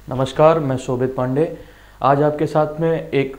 नमस्कार, मैं शोभित पांडे। आज आपके साथ में एक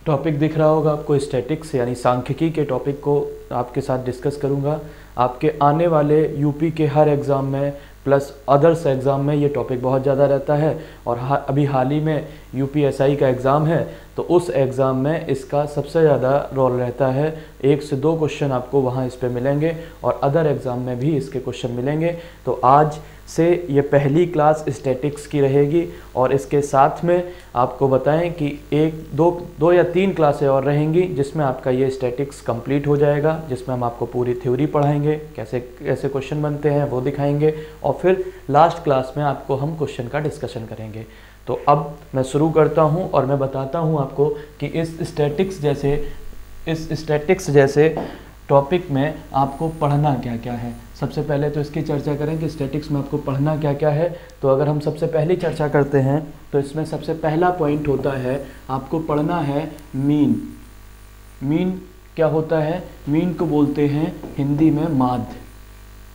टॉपिक दिख रहा होगा आपको, स्टैटिक्स यानी सांख्यिकी के टॉपिक को आपके साथ डिस्कस करूंगा। आपके आने वाले यूपी के हर एग्ज़ाम में प्लस अदर्स एग्ज़ाम में ये टॉपिक बहुत ज़्यादा रहता है और अभी हाल ही में यूपीएसआई का एग्ज़ाम है, तो उस एग्ज़ाम में इसका सबसे ज़्यादा रोल रहता है। 1 से 2 क्वेश्चन आपको वहाँ इस पे मिलेंगे और अदर एग्ज़ाम में भी इसके क्वेश्चन मिलेंगे। तो आज से ये पहली क्लास स्टैटिक्स की रहेगी और इसके साथ में आपको बताएं कि 1 2 या 3 क्लासें और रहेंगी जिसमें आपका ये स्टैटिक्स कंप्लीट हो जाएगा, जिसमें हम आपको पूरी थ्योरी पढ़ाएंगे, कैसे कैसे क्वेश्चन बनते हैं वो दिखाएंगे और फिर लास्ट क्लास में आपको हम क्वेश्चन का डिस्कशन करेंगे। तो अब मैं शुरू करता हूँ और मैं बताता हूँ आपको कि इस स्टैटिक्स जैसे टॉपिक में आपको पढ़ना क्या क्या है। सबसे पहले तो इसकी चर्चा करें कि स्टैटिक्स में आपको पढ़ना क्या क्या है। तो अगर हम सबसे पहली चर्चा करते हैं तो इसमें सबसे पहला पॉइंट होता है, आपको पढ़ना है मीन। मीन क्या होता है? मीन को बोलते हैं हिंदी में माध्य।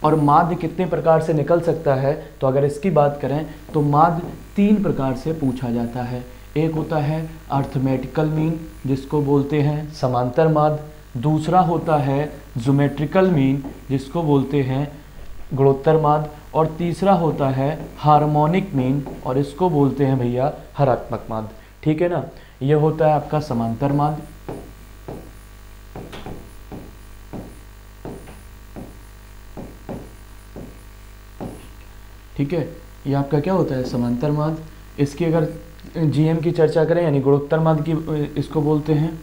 और माध्य कितने प्रकार से निकल सकता है, तो अगर इसकी बात करें तो माध्य 3 प्रकार से पूछा जाता है। एक होता है अर्थमेटिकल मीन, जिसको बोलते हैं समांतर माध्य। दूसरा होता है ज्योमेट्रिकल मीन, जिसको बोलते हैं गुणोत्तर माध्य। और तीसरा होता है हार्मोनिक मीन और इसको बोलते हैं भैया हरात्मक माध्य। ठीक है ना, ये होता है आपका समांतर माध्य। ठीक है, ये आपका क्या होता है? समांतर माध्य। इसकी अगर जीएम की चर्चा करें यानी गुणोत्तर माध्य की, इसको बोलते हैं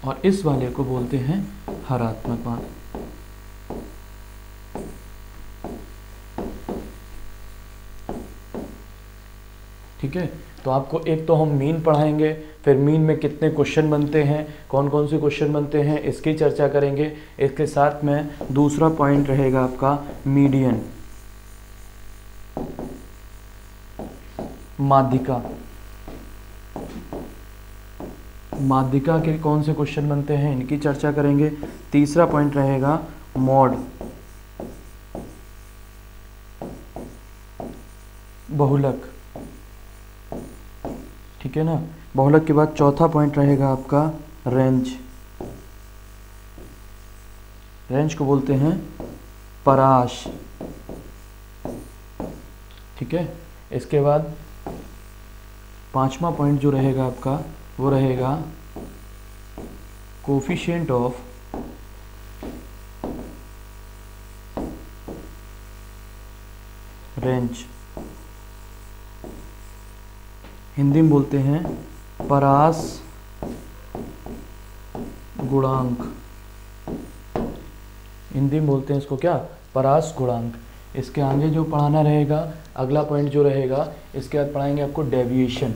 और इस वाले को बोलते हैं हरात्मक माध्य। ठीक है, तो आपको एक तो हम मीन पढ़ाएंगे, फिर मीन में कितने क्वेश्चन बनते हैं, कौन कौन से क्वेश्चन बनते हैं, इसकी चर्चा करेंगे। इसके साथ में दूसरा पॉइंट रहेगा आपका मीडियन, माध्यिका। माध्यिका के कौन से क्वेश्चन बनते हैं, इनकी चर्चा करेंगे। तीसरा पॉइंट रहेगा मॉड, बहुलक। ठीक है ना, बहुलक के बाद चौथा पॉइंट रहेगा आपका रेंज। रेंज को बोलते हैं पराश। ठीक है, इसके बाद 5वां पॉइंट जो रहेगा आपका वो रहेगा कोफिशिएंट ऑफ रेंज। हिंदी में बोलते हैं परास गुणांक। हिंदी में बोलते हैं इसको क्या? परास गुणांक। इसके आगे जो पढ़ाना रहेगा, अगला पॉइंट जो रहेगा, इसके बाद पढ़ाएंगे आपको डेविएशन।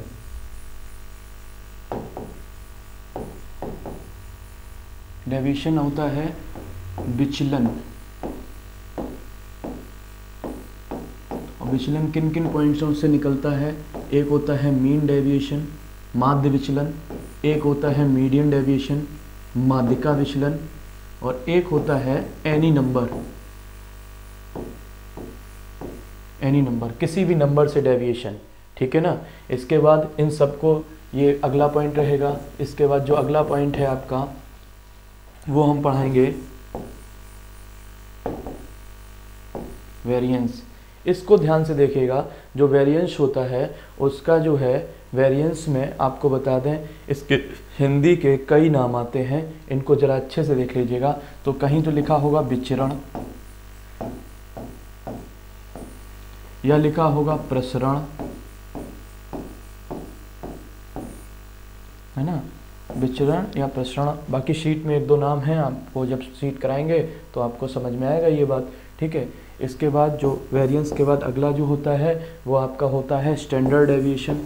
डेविएशन होता है विचलन। और विचलन किन किन पॉइंट्सों से निकलता है? एक होता है मीन डेविएशन, माध्य विचलन। एक होता है मीडियन डेविएशन, माध्यिका विचलन। और एक होता है एनी नंबर। एनी नंबर, किसी भी नंबर से डेविएशन। ठीक है ना, इसके बाद इन सबको, ये अगला पॉइंट रहेगा। इसके बाद जो अगला पॉइंट है आपका वो हम पढ़ाएंगे वेरिएंस। इसको ध्यान से देखिएगा, जो वेरिएंस होता है उसका जो है वेरिएंस में आपको बता दें, इसके हिंदी के कई नाम आते हैं, इनको जरा अच्छे से देख लीजिएगा। तो कहीं तो लिखा होगा विचरण, या लिखा होगा प्रसरण, है ना, विचरण या प्रसरण। बाकी शीट में 1-2 नाम हैं, आपको जब शीट कराएंगे तो आपको समझ में आएगा ये बात। ठीक है, इसके बाद जो वेरिएंस के बाद अगला जो होता है वो आपका होता है स्टैंडर्ड डेविएशन।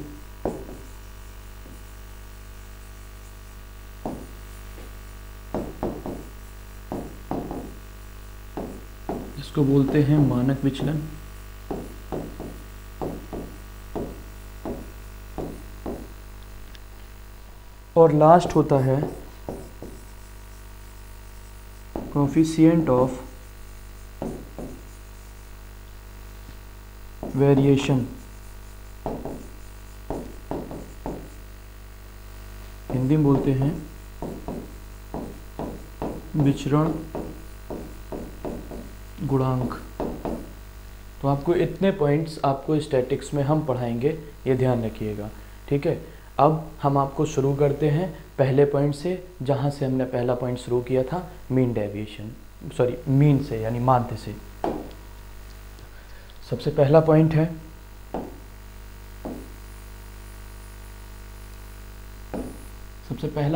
जिसको बोलते हैं मानक विचलन। और लास्ट होता है कोफिशिएंट ऑफ वेरिएशन, हिंदी में बोलते हैं विचरण गुणांक। तो आपको इतने पॉइंट्स आपको स्टैटिक्स में हम पढ़ाएंगे, ये ध्यान रखिएगा, ठीक है। अब हम आपको शुरू करते हैं पहले पॉइंट से, जहाँ से हमने पहला पॉइंट शुरू किया था, मीन डेविएशन, सॉरी मीन से यानी माध्य से। सबसे पहला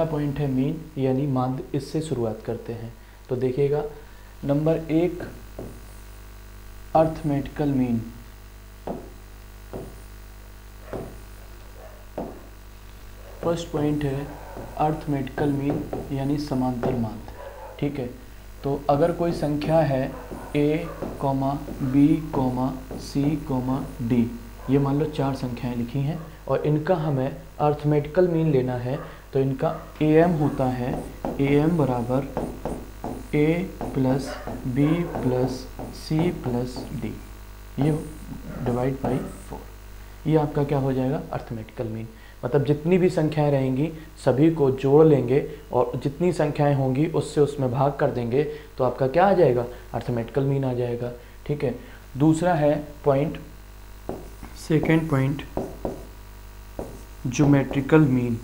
पॉइंट है मीन यानी माध्य, इससे शुरुआत करते हैं। तो देखिएगा number 1 arithmetical mean. First point है अर्थमेटिकल मीन यानी समांतर माध्य, ठीक है। तो अगर कोई संख्या है a, b, c, d, ये मान लो 4 संख्याएं लिखी हैं और इनका हमें अर्थमेटिकल मीन लेना है, तो इनका am होता है am बराबर a plus b plus c plus d, ये डिवाइड बाई 4, ये आपका क्या हो जाएगा, अर्थमेटिकल मीन। मतलब जितनी भी संख्याएं रहेंगी सभी को जोड़ लेंगे और जितनी संख्याएं होंगी उससे उसमें भाग कर देंगे, तो आपका क्या आ जाएगा, अर्थमेटिकल मीन आ जाएगा, ठीक है। दूसरा है point, second point geometrical mean,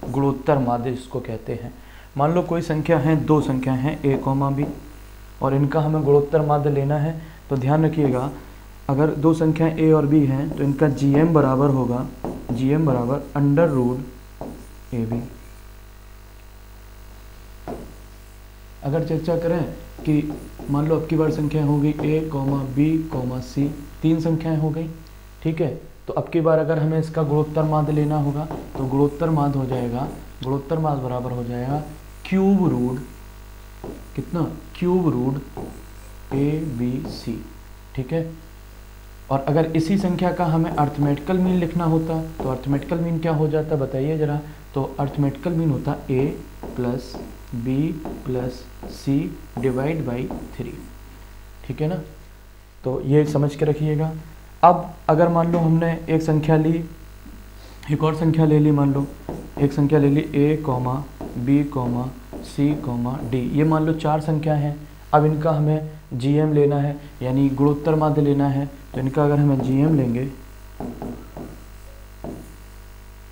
गुणोत्तर माध्य जिसको कहते हैं। मान लो कोई संख्या है, 2 संख्या हैं a, b और इनका हमें गुणोत्तर माध्य लेना है। तो ध्यान रखिएगा अगर 2 संख्याएं a और b हैं तो इनका gm बराबर होगा, gm बराबर अंडर रूट ab। अगर चर्चा करें कि मान लो अब की बार संख्या हो गई a, b, c, 3 संख्याएं हो गई, ठीक है। तो अब की बार अगर हमें इसका गुणोत्तर माध्य लेना होगा तो गुणोत्तर माध्य हो जाएगा, गुणोत्तर माध्य बराबर हो जाएगा क्यूब रूट, कितना, क्यूब रूट abc, ठीक है। और अगर इसी संख्या का हमें अर्थमेटिकल मीन लिखना होता तो अर्थमेटिकल मीन क्या हो जाता बताइए जरा। तो अर्थमेटिकल मीन होता a plus b plus c divide by 3, ठीक है ना। तो ये समझ के रखिएगा। अब अगर मान लो हमने एक संख्या ली, एक और संख्या ले ली, मान लो एक संख्या ले ली a, b, c, d, ये मान लो 4 संख्या हैं। अब इनका हमें gm लेना है यानी गुणोत्तर माध्य लेना है। तो इनका अगर हमें gm लेंगे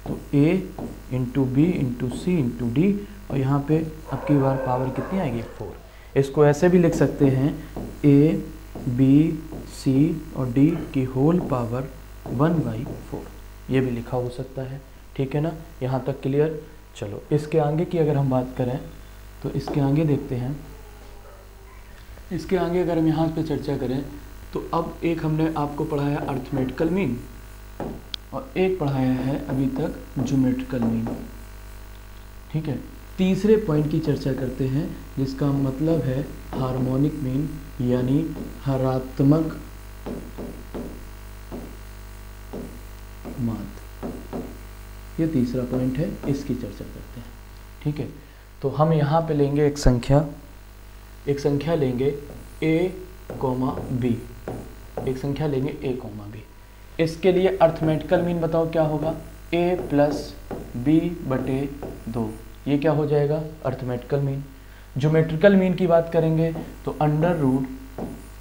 तो a into B into C into D, और यहाँ पे अब की बार पावर कितनी आएगी, 4। इसको ऐसे भी लिख सकते हैं a, b, c और d की होल पावर 1/4, ये भी लिखा हो सकता है, ठीक है ना। यहाँ तक क्लियर। चलो इसके आगे की अगर हम बात करें तो इसके आगे देखते हैं। इसके आगे अगर हम यहाँ पे चर्चा करें तो अब एक हमने आपको पढ़ाया अर्थमेटिकल मीन और एक पढ़ाया है अभी तक ज्योमेट्रिकल मीन, ठीक है। तीसरे पॉइंट की चर्चा करते हैं जिसका मतलब है हार्मोनिक मीन यानी हरात्मक माध्य, ये तीसरा पॉइंट है, इसकी चर्चा करते हैं, ठीक है। तो हम यहाँ पे लेंगे एक संख्या लेंगे a, b, एक संख्या लेंगे a, b। इसके लिए अर्थमेटिकल मीन बताओ क्या होगा, a प्लस b बटे 2, ये क्या हो जाएगा, अर्थमेटिकल मीन। ज्योमेट्रिकल मीन की बात करेंगे तो अंडर रूट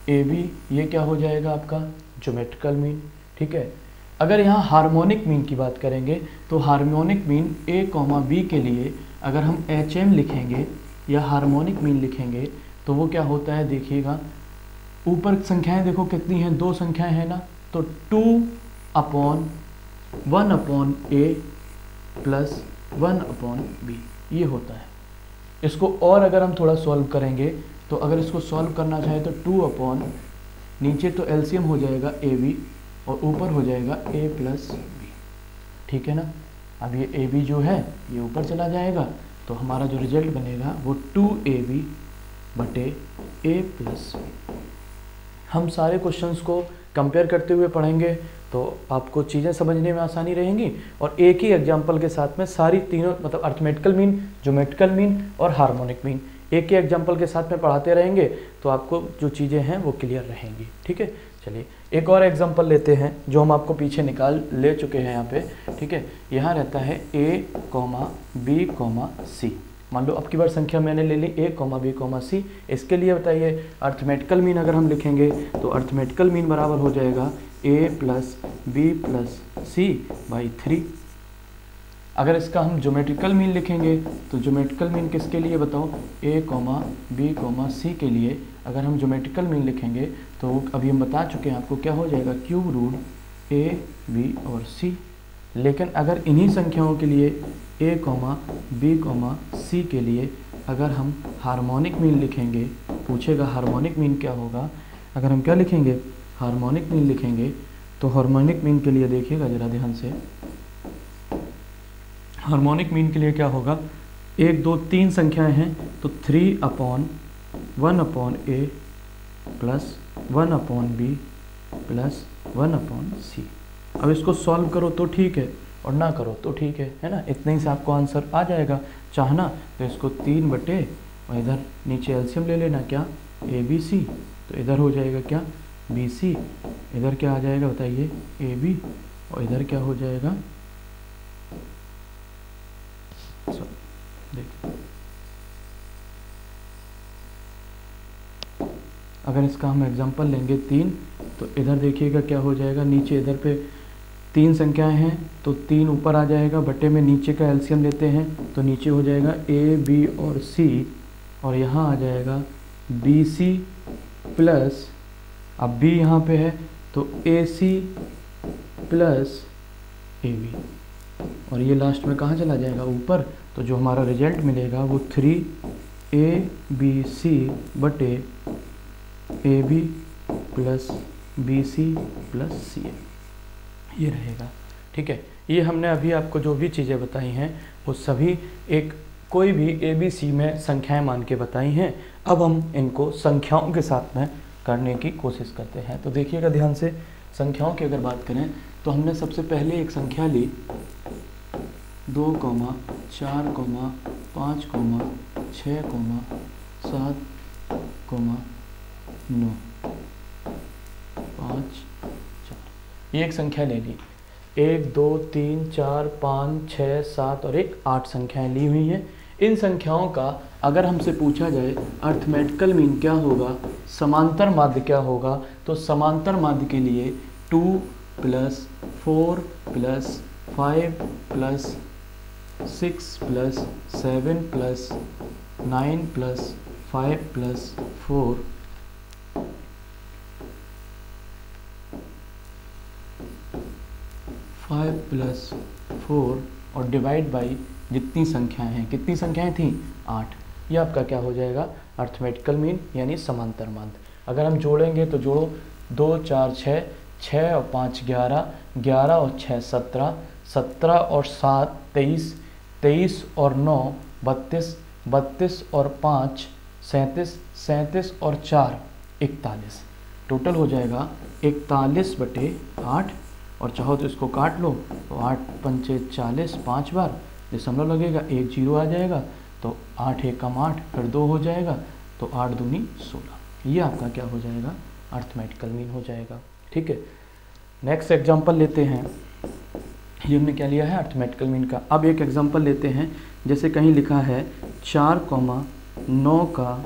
ab, ये क्या हो जाएगा आपका ज्योमेट्रिकल मीन, ठीक है। अगर यहाँ हार्मोनिक मीन की बात करेंगे तो हार्मोनिक मीन a, b के लिए अगर हम hm लिखेंगे या हार्मोनिक मीन लिखेंगे तो वो क्या होता है, देखिएगा ऊपर संख्याएं देखो कितनी हैं, 2 संख्याएं हैं ना, तो 2/1/a प्लस 1/b, ये होता है। इसको और अगर हम थोड़ा सॉल्व करेंगे तो अगर इसको सॉल्व करना चाहे तो 2 नीचे तो एलसीएम हो जाएगा ab और ऊपर हो जाएगा a प्लस b, ठीक है ना। अब ये ab जो है ये ऊपर चला जाएगा तो हमारा जो रिजल्ट बनेगा वो 2ab बटे a प्लस b। हम सारे क्वेश्चंस को कंपेयर करते हुए पढ़ेंगे तो आपको चीज़ें समझने में आसानी रहेंगी और एक ही एग्जाम्पल के साथ में सारी तीनों मतलब अर्थमेटिकल मीन, ज्योमेट्रिकल मीन और हार्मोनिक मीन एक ही एग्जाम्पल के साथ में पढ़ाते रहेंगे तो आपको जो चीज़ें हैं वो क्लियर रहेंगी। ठीक है, चलिए एक और एग्जाम्पल लेते हैं जो हम आपको पीछे निकाल ले चुके हैं यहाँ पे। ठीक है, यहाँ रहता है a, b, c। मान लो अब की बार संख्या मैंने ले ली a, b, c। इसके लिए बताइए अर्थमेटिकल मीन अगर हम लिखेंगे तो अर्थमेटिकल मीन बराबर हो जाएगा a plus B plus C by 3। अगर इसका हम ज्योमेट्रिकल मीन लिखेंगे तो ज्योमेट्रिकल मीन किसके लिए बताओ, a, b, c के लिए अगर हम ज्योमेट्रिकल मीन लिखेंगे तो अभी हम बता चुके हैं आपको क्या हो जाएगा, क्यूब रूट a, b और c। लेकिन अगर इन्हीं संख्याओं के लिए a, b, c के लिए अगर हम हार्मोनिक मीन लिखेंगे, पूछेगा हार्मोनिक मीन क्या होगा, अगर हम क्या लिखेंगे हार्मोनिक मीन लिखेंगे तो हार्मोनिक मीन के लिए देखिएगा ज़रा ध्यान से, हार्मोनिक मीन के लिए क्या होगा, 1, 2, 3 संख्याएं हैं तो 3/1/a plus 1/b plus 1/c। अब इसको सॉल्व करो तो ठीक है और ना करो तो ठीक है ना, इतने ही से आपको आंसर आ जाएगा। चाहना तो इसको 3 बटे और इधर नीचे एलसीएम ले लेना, क्या ABC, तो इधर हो जाएगा क्या BC, इधर क्या आ जाएगा बताइए AB और इधर क्या हो जाएगा, देखिए अगर इसका हम एग्जांपल लेंगे 3 तो इधर देखिएगा क्या हो जाएगा, नीचे इधर पे 3 संख्याएं हैं तो 3 ऊपर आ जाएगा, बटे में नीचे का एलसीएम लेते हैं तो नीचे हो जाएगा A, B और C और यहाँ आ जाएगा BC प्लस, अब B यहाँ पे है तो AC प्लस AB और ये लास्ट में कहाँ चला जाएगा ऊपर, तो जो हमारा रिजल्ट मिलेगा वो 3ABC बटे AB plus BC plus C ये रहेगा। ठीक है, ये हमने अभी आपको जो भी चीज़ें बताई हैं वो सभी एक कोई भी ABC में संख्याएं मान के बताई हैं। अब हम इनको संख्याओं के साथ में करने की कोशिश करते हैं। तो देखिएगा ध्यान से, संख्याओं की अगर बात करें तो हमने सबसे पहले एक संख्या ली 2, 4, 5, 6, 7, 9, 5, 4 ये एक संख्या ले ली। 1, 2, 3, 4, 5, 6, 7 और 8 संख्याएं ली हुई हैं। इन संख्याओं का अगर हमसे पूछा जाए अर्थमेटिकल मीन क्या होगा, समांतर माध्य क्या होगा, तो समांतर माध्य के लिए 2 + 4 + 5 + 6 + 7 + 9 + 5 + 4 5 + 4 और डिवाइड बाई जितनी संख्याएं हैं, कितनी संख्याएं थी 8, ये आपका क्या हो जाएगा अर्थमेटिकल मीन यानी समांतर माध्य। अगर हम जोड़ेंगे तो जोड़ो 2, 4, 6, 6 और 5 11, 11 और 6 17, 17 और 7 23, 23 और 9 32, 32 और 5 37, 37 और 4 41, टोटल हो जाएगा 41 बटे 8 और चाहो तो इसको काट लो तो 8 पंचे 40, 5 बार दशमलव लगेगा, 1 0 आ जाएगा तो 8 एकम 8 फिर 2 हो जाएगा तो 8 दूनी 16। ये आपका क्या हो जाएगा अर्थमेटिकल मीन हो जाएगा। ठीक है, नेक्स्ट एग्जांपल लेते हैं। ये हमने क्या लिया है अर्थमेटिकल मीन का। अब एक एग्जांपल लेते हैं, जैसे कहीं लिखा है 4,9 का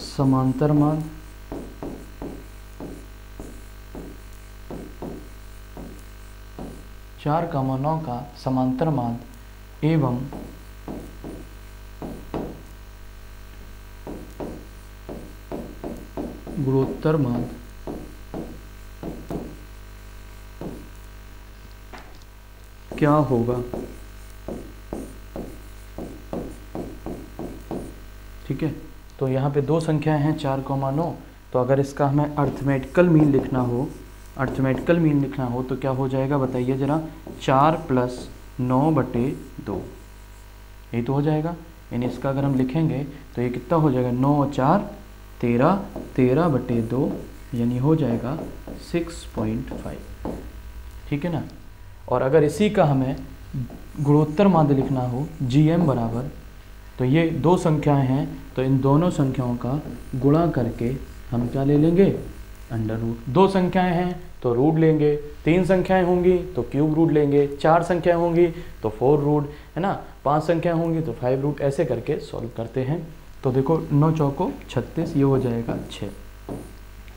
समांतर माध्य 4,9 का समांतर माध्य एवं गुणोत्तर माध्य क्या होगा। ठीक है, तो यहाँ पे 2 संख्याएं हैं 4,9, तो अगर इसका हमें अर्थमेटिकल मीन लिखना हो, अर्थमेटिकल मीन लिखना हो तो क्या हो जाएगा बताइए ज़रा, 4 + 9 बटे 2 यही तो हो जाएगा। यानी इसका अगर हम लिखेंगे तो ये कितना हो जाएगा 9 और 4 13, 13 बटे 2 यानी हो जाएगा 6.5। ठीक है ना। और अगर इसी का हमें गुणोत्तर माध्य लिखना हो GM बराबर तो ये दो संख्याएं हैं, तो इन दोनों संख्याओं का गुणा करके हम क्या ले लेंगे, अंडर रूट। दो संख्याएं हैं तो रूट लेंगे, तीन संख्याएं होंगी तो क्यूब रूट लेंगे, चार संख्याएं होंगी तो 4 रूट, है ना, 5 संख्याएं होंगी तो 5 रूट, ऐसे करके सॉल्व करते हैं। तो देखो 9 चौको 36, ये हो जाएगा 6।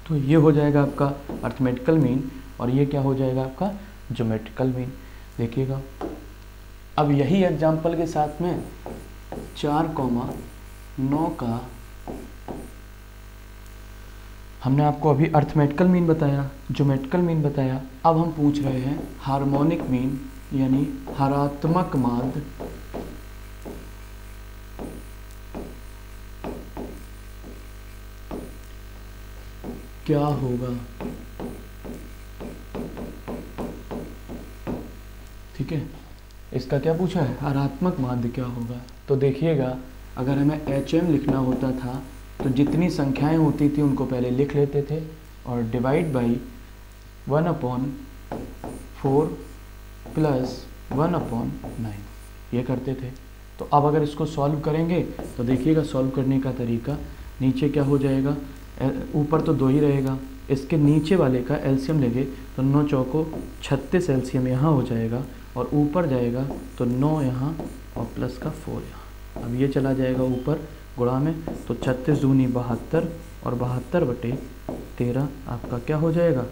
तो ये हो जाएगा आपका अर्थमेटिकल मीन और ये क्या हो जाएगा आपका ज्योमेट्रिकल मीन। देखिएगा अब यही एग्जाम्पल के साथ में 4,9 का हमने आपको अभी अर्थमेटिकल मीन बताया, ज्योमेट्रिकल मीन बताया। अब हम पूछ रहे हैं हार्मोनिक मीन यानी हरात्मक माध्य। क्या होगा, ठीक है, इसका क्या पूछा है, हरात्मक माध्य क्या होगा। तो देखिएगा अगर हमें HM लिखना होता था तो जितनी संख्याएं होती थी उनको पहले लिख लेते थे और डिवाइड बाई 1/4 प्लस 1/9 ये करते थे। तो अब अगर इसको सॉल्व करेंगे तो देखिएगा सॉल्व करने का तरीका, नीचे क्या हो जाएगा, ऊपर तो 2 ही रहेगा, इसके नीचे वाले का एलसीएम लेंगे तो 9 चौको 36 एलसीएम यहाँ हो जाएगा और ऊपर जाएगा तो 9 यहाँ और प्लस का 4 यहाँ। अब ये चला जाएगा ऊपर गुणा में, तो 36 दूनी 72 और 72/13 आपका क्या हो जाएगा,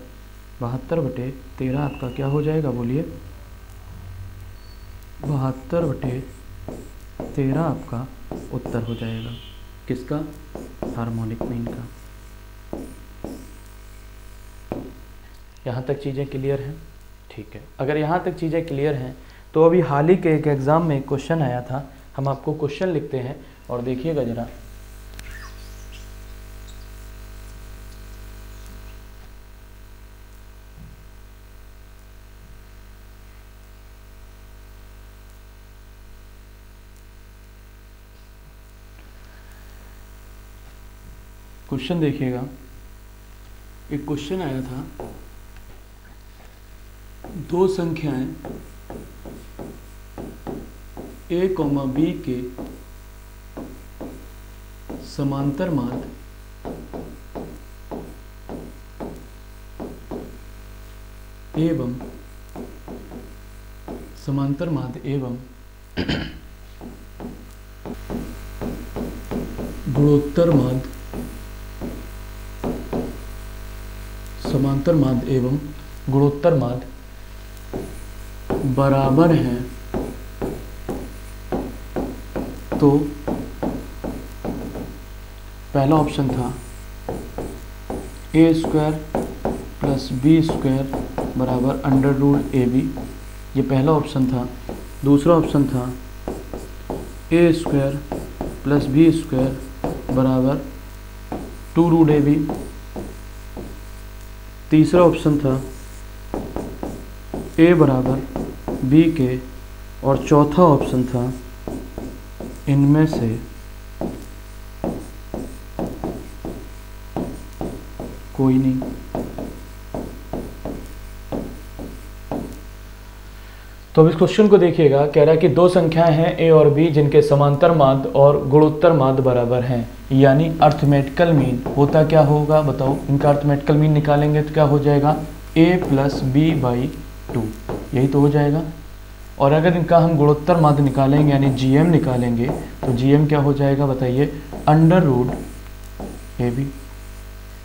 72/13 आपका क्या हो जाएगा, बोलिए 72/13 आपका उत्तर हो जाएगा किसका, हार्मोनिक मीन का। यहाँ तक चीज़ें क्लियर हैं, ठीक है। अगर यहाँ तक चीज़ें क्लियर हैं तो अभी हाल ही के एक एग्ज़ाम में क्वेश्चन आया था, हम आपको क्वेश्चन लिखते हैं और देखिएगा जरा। क्वेश्चन देखिएगा, एक क्वेश्चन आया था, दो संख्याएं A, B के समांतर माध्य एवं समांतर माध्य एवं गुणोत्तर माध्य, समांतर माध्य एवं गुणोत्तर माध्य बराबर हैं तो पहला ऑप्शन था a² + b² बराबर √AB, ये पहला ऑप्शन था। दूसरा ऑप्शन था a² + b² बराबर 2√AB। तीसरा ऑप्शन था a बराबर b के, और चौथा ऑप्शन था इनमें से कोई नहीं। तो अब इस क्वेश्चन को देखिएगा, कह रहा है कि दो संख्याएं हैं a और b जिनके समांतर माध्य और गुणोत्तर माध्य बराबर हैं, यानी अर्थमेटिकल मीन होता क्या होगा, बताओ। इनका अर्थमेटिकल मीन निकालेंगे तो क्या हो जाएगा, a + b/2, यही तो हो जाएगा। और अगर इनका हम गुणोत्तर माध्य निकालेंगे यानी GM निकालेंगे तो GM क्या हो जाएगा, बताइए, √AB,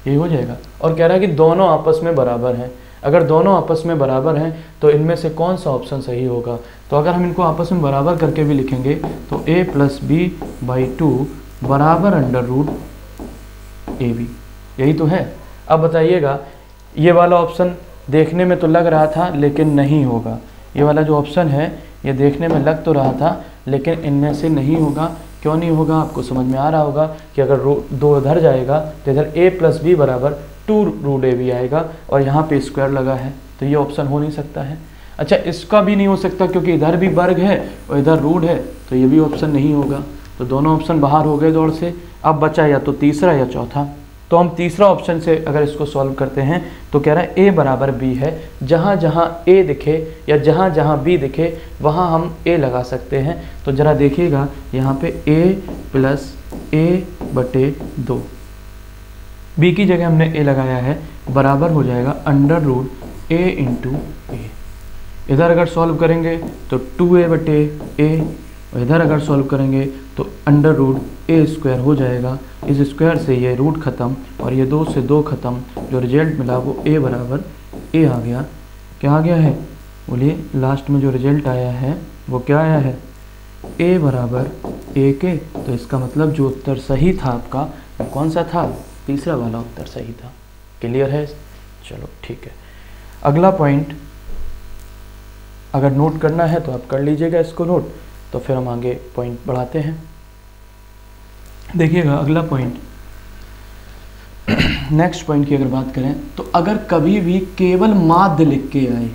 यही हो जाएगा। और कह रहा है कि दोनों आपस में बराबर हैं। अगर दोनों आपस में बराबर हैं तो इनमें से कौन सा ऑप्शन सही होगा। तो अगर हम इनको आपस में बराबर करके भी लिखेंगे तो a + b/2 बराबर √AB, यही तो है। अब बताइएगा, ये वाला ऑप्शन देखने में तो लग रहा था लेकिन नहीं होगा। ये वाला जो ऑप्शन है ये देखने में लग तो रहा था लेकिन इनमें से नहीं होगा। क्यों नहीं होगा, आपको समझ में आ रहा होगा कि अगर 2 इधर जाएगा तो इधर a + b बराबर 2√AB आएगा और यहाँ पे स्क्वायर लगा है, तो ये ऑप्शन हो नहीं सकता है। अच्छा, इसका भी नहीं हो सकता क्योंकि इधर भी वर्ग है और इधर रूट है, तो ये भी ऑप्शन नहीं होगा। तो दोनों ऑप्शन बाहर हो गए दौड़ से। अब बचा या तो तीसरा या चौथा। तो तो हम तीसरा ऑप्शन से अगर इसको सॉल्व करते हैं तो कह रहा है a बराबर b है। जहाँ जहाँ a दिखे या जहाँ जहाँ b दिखे वहाँ हम a लगा सकते हैं। तो ज़रा देखिएगा यहाँ पे a प्लस a/2, b की जगह हमने a लगाया है, बराबर हो जाएगा अंडर रूट a इंटू ए। इधर अगर सॉल्व करेंगे तो 2a/a, इधर अगर सॉल्व करेंगे तो अंडर रूट ए स्क्वायर हो जाएगा। इस स्क्वायर से ये रूट ख़त्म और ये 2 से 2 ख़त्म, जो रिजल्ट मिला वो a बराबर a आ गया। क्या आ गया है बोलिए, लास्ट में जो रिजल्ट आया है वो क्या आया है, a बराबर a के। तो इसका मतलब जो उत्तर सही था आपका वो कौन सा था, तीसरा वाला उत्तर सही था। क्लियर है, चलो ठीक है। अगला पॉइंट अगर नोट करना है तो आप कर लीजिएगा इसको नोट, तो फिर हम आगे पॉइंट बढ़ाते हैं। देखिएगा अगला पॉइंट, नेक्स्ट पॉइंट की अगर बात करें तो अगर कभी भी केवल माध्य लिख के आए,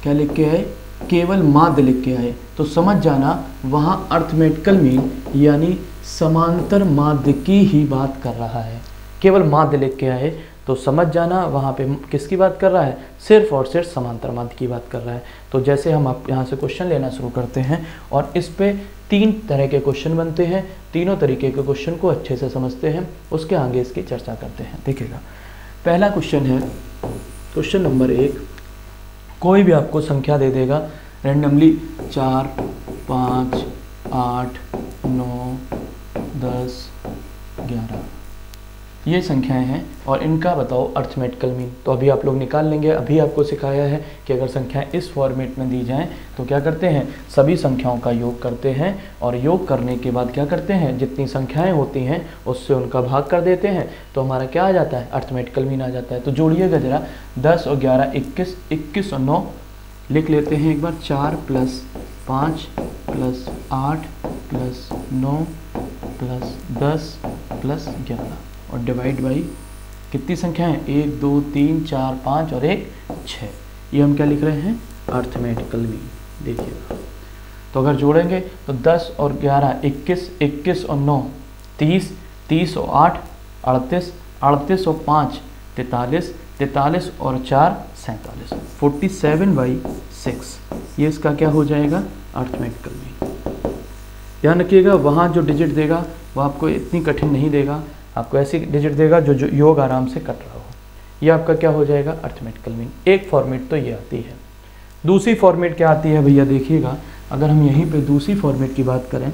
क्या लिख के आए, केवल माध्य लिख के आए, तो समझ जाना वहाँ अर्थमेटिकल मीन यानी समांतर माध्य की ही बात कर रहा है। केवल माध्य लिख के आए तो समझ जाना वहाँ पे किसकी बात कर रहा है, सिर्फ और सिर्फ समांतर माध्य की बात कर रहा है। तो जैसे हम आप यहाँ से क्वेश्चन लेना शुरू करते हैं और इस पे 3 तरह के क्वेश्चन बनते हैं, तीनों तरीके के क्वेश्चन को अच्छे से समझते हैं, उसके आगे इसकी चर्चा करते हैं। देखिएगा पहला क्वेश्चन है क्वेश्चन नंबर 1, कोई भी आपको संख्या दे देगा रैंडमली 4, 5, 8, 9, 10, 11 ये संख्याएं हैं और इनका बताओ अर्थमेटिकल मीन। तो अभी आप लोग निकाल लेंगे। अभी आपको सिखाया है कि अगर संख्याएं इस फॉर्मेट में दी जाएं तो क्या करते हैं, सभी संख्याओं का योग करते हैं और योग करने के बाद क्या करते हैं, जितनी संख्याएं होती हैं उससे उनका भाग कर देते हैं, तो हमारा क्या आ जाता है, अर्थमेटिकल मीन आ जाता है। तो जोड़िएगा ज़रा, 10 और 11 21, 21 और 9 लिख लेते हैं एक बार। 4 plus 5 plus 8 plus 9 plus 10 plus 11 और डिवाइड बाई कितनी संख्या है, 1 2 3 4 5 और 1 6। ये हम क्या लिख रहे हैं, अर्थमेटिकल मीन। देखिएगा तो अगर जोड़ेंगे तो 10 और 11 21, 21 और 9 30, 30 और 8 38, 38 और 5 43, 43 और 4 47, 47/6। ये इसका क्या हो जाएगा, अर्थमेटिकल मीन। ध्यान रखिएगा वहाँ जो डिजिट देगा वो आपको इतनी कठिन नहीं देगा, आपको ऐसी डिजिट देगा जो योग आराम से कट रहा हो। ये आपका क्या हो जाएगा, अर्थमेटिकल मीन। एक फॉर्मेट तो ये आती है। दूसरी फॉर्मेट क्या आती है भैया, देखिएगा अगर हम यहीं पे दूसरी फॉर्मेट की बात करें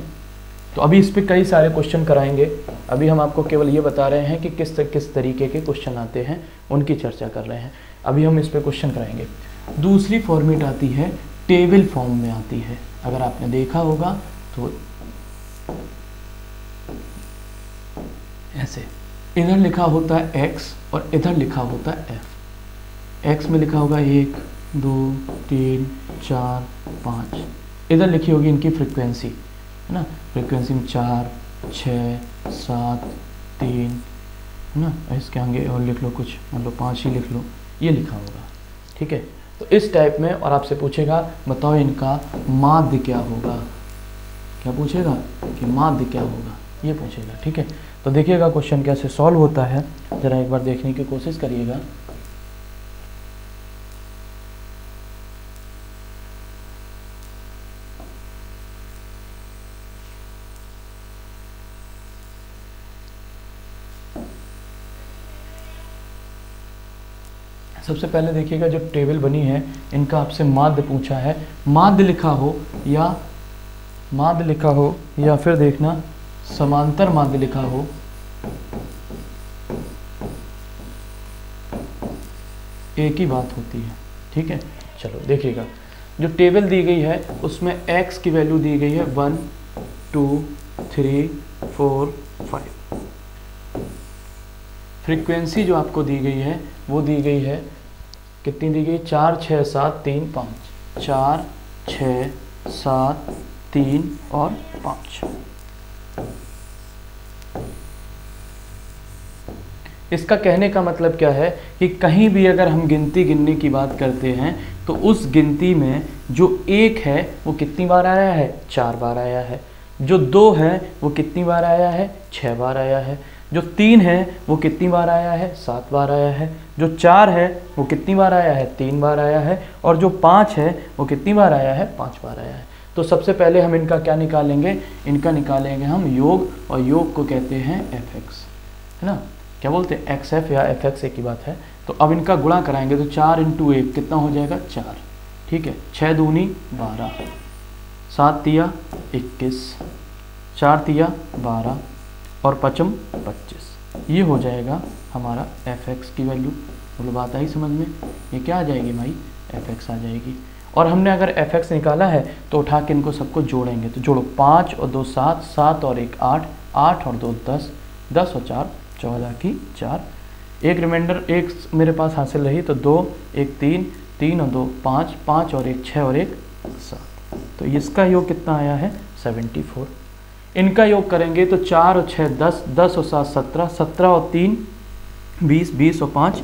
तो अभी इस पर कई सारे क्वेश्चन कराएंगे। अभी हम आपको केवल ये बता रहे हैं कि किस तरीके के क्वेश्चन आते हैं, उनकी चर्चा कर रहे हैं। अभी हम इस पर क्वेश्चन कराएंगे। दूसरी फॉर्मेट आती है, टेबल फॉर्म में आती है। अगर आपने देखा होगा तो ऐसे इधर लिखा होता है x और इधर लिखा होता है f। x में लिखा होगा 1 2 3 4 5, इधर लिखी होगी इनकी फ्रीक्वेंसी, है ना। फ्रीक्वेंसी में 4 6 7 3, है ना। इसके आगे और लिख लो कुछ, मतलब 5 ही लिख लो, ये लिखा होगा, ठीक है। तो इस टाइप में और आपसे पूछेगा बताओ इनका माध्य क्या होगा। क्या पूछेगा कि माध्य क्या होगा, ये पूछेगा, ठीक है। तो देखिएगा क्वेश्चन कैसे सॉल्व होता है, ज़रा एक बार देखने की कोशिश करिएगा। सबसे पहले देखिएगा जो टेबल बनी है इनका आपसे माध्य पूछा है। माध्य लिखा हो या फिर देखना समांतर माध्य लिखा हो, एक ही बात होती है, ठीक है। चलो देखिएगा जो टेबल दी गई है उसमें x की वैल्यू दी गई है 1 2 3 4 5। फ्रीक्वेंसी जो आपको दी गई है वो दी गई है, कितनी दी गई, 4 6 7 3 5, 4 6 7 3 और 5। इसका कहने का मतलब क्या है कि कहीं भी अगर हम गिनती गिनने की बात करते हैं तो उस गिनती में जो 1 है वो कितनी बार आया है, 4 बार आया है। जो 2 है वो कितनी बार आया है, 6 बार आया है। जो 3 है वो कितनी बार आया है, 7 बार आया है। जो 4 है वो कितनी बार आया है, 3 बार आया है। और जो 5 है वो कितनी बार आया है, 5 बार आया है। तो सबसे पहले हम इनका क्या निकालेंगे, इनका निकालेंगे हम योग, और योग को कहते हैं fx, है ना, क्या बोलते हैं xf या fx, एक ही बात है। तो अब इनका गुणा कराएंगे तो 4 इंटू 1 कितना हो जाएगा, 4, ठीक है। 6 दूनी 12, 7 तिया 21, 4 तिया 12 और 5 25, ये हो जाएगा हमारा fx की वैल्यू। बोलो बात आई समझ में, ये क्या आ जाएगी भाई, fx आ जाएगी। और हमने अगर fx निकाला है तो उठा के इनको सबको जोड़ेंगे, तो जोड़ो 5 और 2 7, 7 और 1 8, 8 और 2 10, 10 और 4 14 की 4, एक रिमाइंडर एक मेरे पास हासिल रही, तो 2 1 3, 3 और 2 5, 5 और 1 6 और 1 7। तो इसका योग कितना आया है, 74। इनका योग करेंगे तो 4 और 6 10, 10 और 7 17, 17 और 3 20, 20 और 5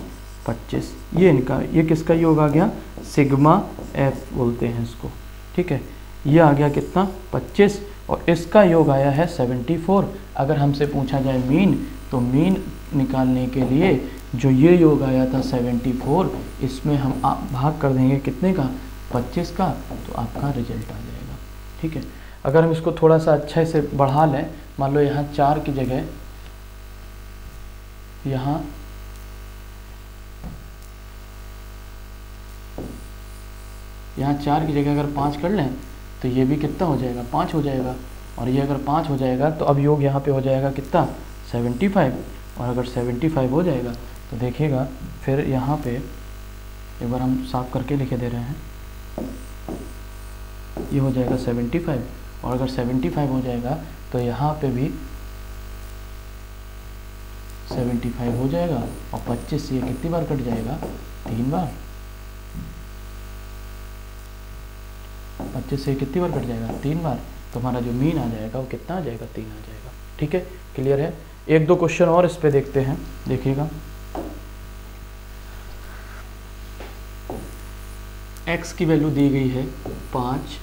25। ये इनका, ये किसका योग आ गया, सिग्मा एफ बोलते हैं इसको, ठीक है। ये आ गया कितना, 25, और इसका योग आया है 74। अगर हमसे पूछा जाए मीन, तो मीन निकालने के लिए जो ये योग आया था 74, इसमें हम भाग कर देंगे कितने का, 25 का, तो आपका रिजल्ट आ जाएगा, ठीक है। अगर हम इसको थोड़ा सा अच्छे से बढ़ा लें, मान लो यहाँ 4 की जगह यहाँ यहाँ 4 की जगह अगर 5 कर लें तो ये भी कितना हो जाएगा, 5 हो जाएगा। और ये अगर 5 हो जाएगा तो अब योग यहाँ पे हो जाएगा कितना, 75। और अगर 75 हो जाएगा तो देखिएगा फिर यहाँ पे एक बार हम साफ करके लिखे दे रहे हैं, ये हो जाएगा 75। और अगर 75 हो जाएगा तो यहाँ पे भी 75 हो जाएगा, और 25 से ये कितनी बार कट जाएगा, 3 बार। 25 से कितनी बार कट जाएगा, 3 बार। तो हमारा जो मीन आ जाएगा वो कितना आ जाएगा, 3 आ जाएगा, ठीक है। क्लियर है। एक दो क्वेश्चन और इस पे देखते हैं, देखिएगा। x की वैल्यू दी गई है 5,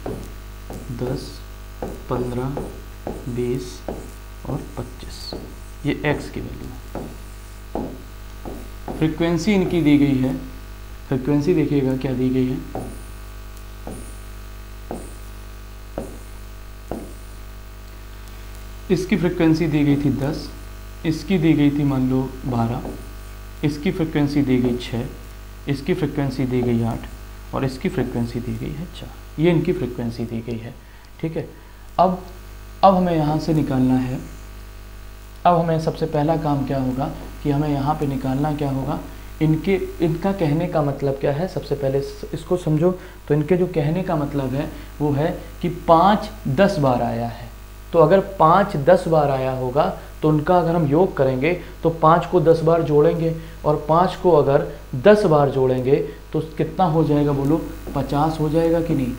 10, 15, 20 और 25, ये x की वैल्यू है। फ्रीक्वेंसी इनकी दी गई है, फ्रीक्वेंसी देखिएगा क्या दी गई है, इसकी फ्रीक्वेंसी दी गई थी 10, इसकी दी गई थी मान लो 12, इसकी फ्रीक्वेंसी दी गई 6, इसकी फ्रीक्वेंसी दी गई 8 और इसकी फ्रीक्वेंसी दी गई है 4। ये इनकी फ्रीक्वेंसी दी गई है, ठीक है। अब हमें यहाँ से निकालना है, अब हमें सबसे पहला काम क्या होगा कि हमें यहाँ पे निकालना क्या होगा, इनका कहने का मतलब क्या है। सबसे पहले इसको समझो, तो इनके जो कहने का मतलब है वो है कि 5 10 बार आया है। तो अगर 5 10 बार आया होगा तो उनका अगर हम योग करेंगे तो 5 को 10 बार जोड़ेंगे, और 5 को अगर 10 बार जोड़ेंगे तो कितना हो जाएगा, बोलो 50 हो जाएगा कि नहीं।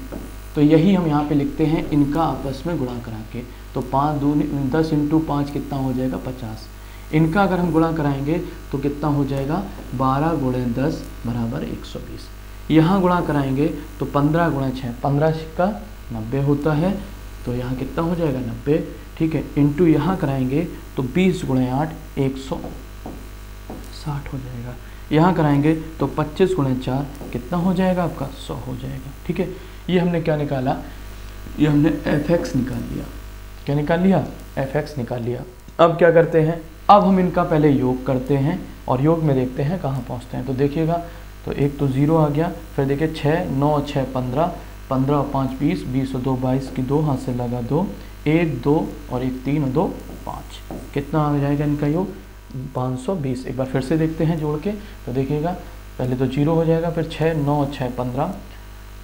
तो यही हम यहाँ पे लिखते हैं इनका आपस में गुणा करा के। तो 5 दूनी 10 इंटू 5 कितना हो जाएगा, 50। इनका अगर हम गुणा कराएंगे तो कितना हो जाएगा, 12 गुणे 10 बराबर 120। यहाँ गुणा कराएंगे तो 15 गुणे 6, 15 का 90 होता है, तो यहाँ कितना हो जाएगा 90, ठीक है। इंटू यहाँ कराएंगे तो 20 गुणे 8 160 हो जाएगा। यहाँ कराएंगे तो 25 गुणे 4 कितना हो जाएगा आपका, 100 हो जाएगा, ठीक है। ये हमने क्या निकाला, ये हमने fx निकाल लिया। क्या निकाल लिया, fx निकाल लिया। अब क्या करते हैं, अब हम इनका पहले योग करते हैं और योग में देखते हैं कहाँ पहुँचते हैं। तो देखिएगा, तो एक तो 0 आ गया, फिर देखिए 6 9 6 15, 15 और 5 20, 20 और 2 22 की 2 हाथ से लगा 2, 1 2 और 1 3 और 2 5, कितना आ जाएगा इनका योग, 520। एक बार फिर से देखते हैं जोड़ के, तो देखिएगा पहले तो 0 हो जाएगा, फिर 6 9 6 15,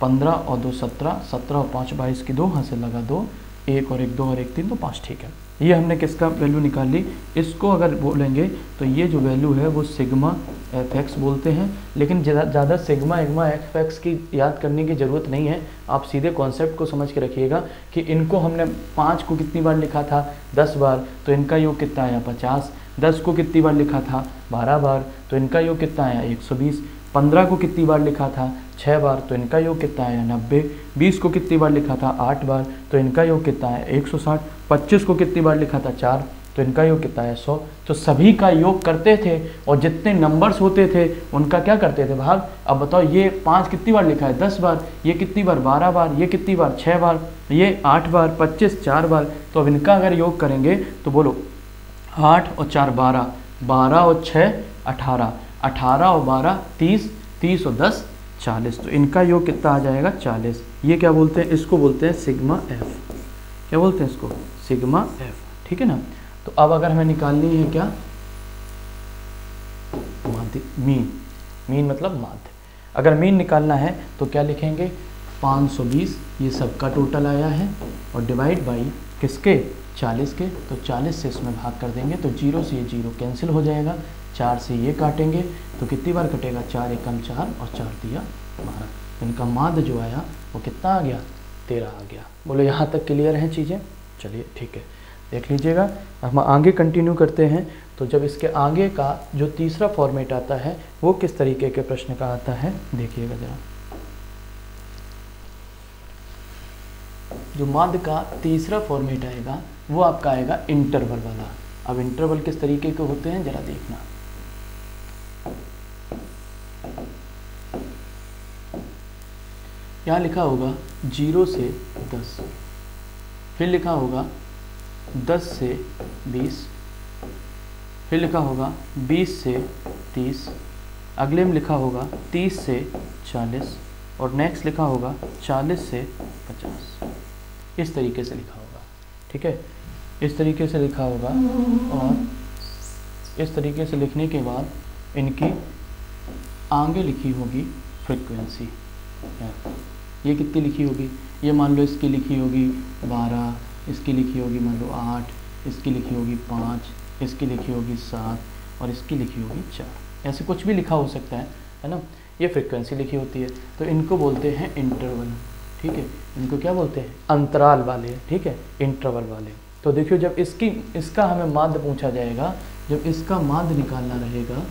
15 और 2 17, 17 और 5 22 की 2 हाथ से लगा 2, 1 और 1 2 और 1 3 तो 5, ठीक है। ये हमने किसका वैल्यू निकाल ली। इसको अगर बोलेंगे तो ये जो वैल्यू है वो सिग्मा fx बोलते हैं, लेकिन ज़्यादा सिग्मा एग्मा fx की याद करने की ज़रूरत नहीं है। आप सीधे कॉन्सेप्ट को समझ के रखिएगा कि इनको हमने 5 को कितनी बार लिखा था, 10 बार, तो इनका योग कितना आया 50। 10 को कितनी बार लिखा था, 12 बार, तो इनका योग कितना आया 120। 15 को कितनी बार लिखा था, 6 बार, तो इनका योग कितना आया 90। 20 को कितनी बार लिखा था, 8 बार, तो इनका योग कितना है 160। 25 को कितनी बार लिखा था, 4, तो इनका योग कितना है 100। तो सभी का योग करते थे और जितने नंबर्स होते थे उनका क्या करते थे भाग। अब बताओ ये 5 कितनी बार लिखा है 10 बार, ये कितनी बार 12 बार, ये कितनी बार 6 बार, ये 8 बार, 25 4 बार। तो अब इनका अगर योग करेंगे तो बोलो 8 और 4 12, 12 और 6 18, 18 और 12 30, 30 और 10 40। तो इनका योग कितना आ जाएगा 40। ये क्या बोलते हैं, इसको बोलते हैं सिग्मा एफ। क्या बोलते हैं इसको, सिग्मा एफ, ठीक है ना। तो अब अगर हमें निकालनी है क्या, माध्य, मीन। मीन मतलब माध्य। अगर मीन निकालना है तो क्या लिखेंगे 520, ये सबका टोटल आया है, और डिवाइड बाई किसके 40 के। तो 40 से इसमें भाग कर देंगे तो 0 से ये 0 कैंसिल हो जाएगा, 4 से ये काटेंगे तो कितनी बार कटेगा 4 एकम 4 और 4 दिया 12। इनका माध्य जो आया वो कितना आ गया 13 आ गया। बोलो यहाँ तक क्लियर हैं चीज़ें। चलिए ठीक है, देख लीजिएगा। हम आगे कंटिन्यू करते हैं। तो जब इसके आगे का जो तीसरा फॉर्मेट आता है वो किस तरीके के प्रश्न का आता है देखिएगा ज़रा। जो माध्य का तीसरा फॉर्मेट आएगा वो आपका आएगा इंटरवल वाला। अब इंटरवल किस तरीके के होते हैं जरा देखना। यहाँ लिखा होगा 0 से 10, फिर लिखा होगा 10 से 20, फिर लिखा होगा 20 से 30, अगले में लिखा होगा 30 से 40, और नेक्स्ट लिखा होगा 40 से 50। इस तरीके से लिखा होगा, ठीक है, इस तरीके से लिखा होगा। और इस तरीके से लिखने के बाद इनकी आगे लिखी होगी फ्रीक्वेंसी। ये कितनी लिखी होगी, ये मान लो इसकी लिखी होगी 12, इसकी लिखी होगी मान लो 8, इसकी लिखी होगी 5, इसकी लिखी होगी 7 और इसकी लिखी होगी 4। ऐसे कुछ भी लिखा हो सकता है ना। ये फ्रीक्वेंसी लिखी होती है। तो इनको बोलते हैं इंटरवल, ठीक है। इनको क्या बोलते हैं, अंतराल वाले, ठीक है, इंटरवल वाले। तो देखियो जब इसका हमें माध्य पूछा जाएगा, जब इसका माध्य निकालना रहेगा,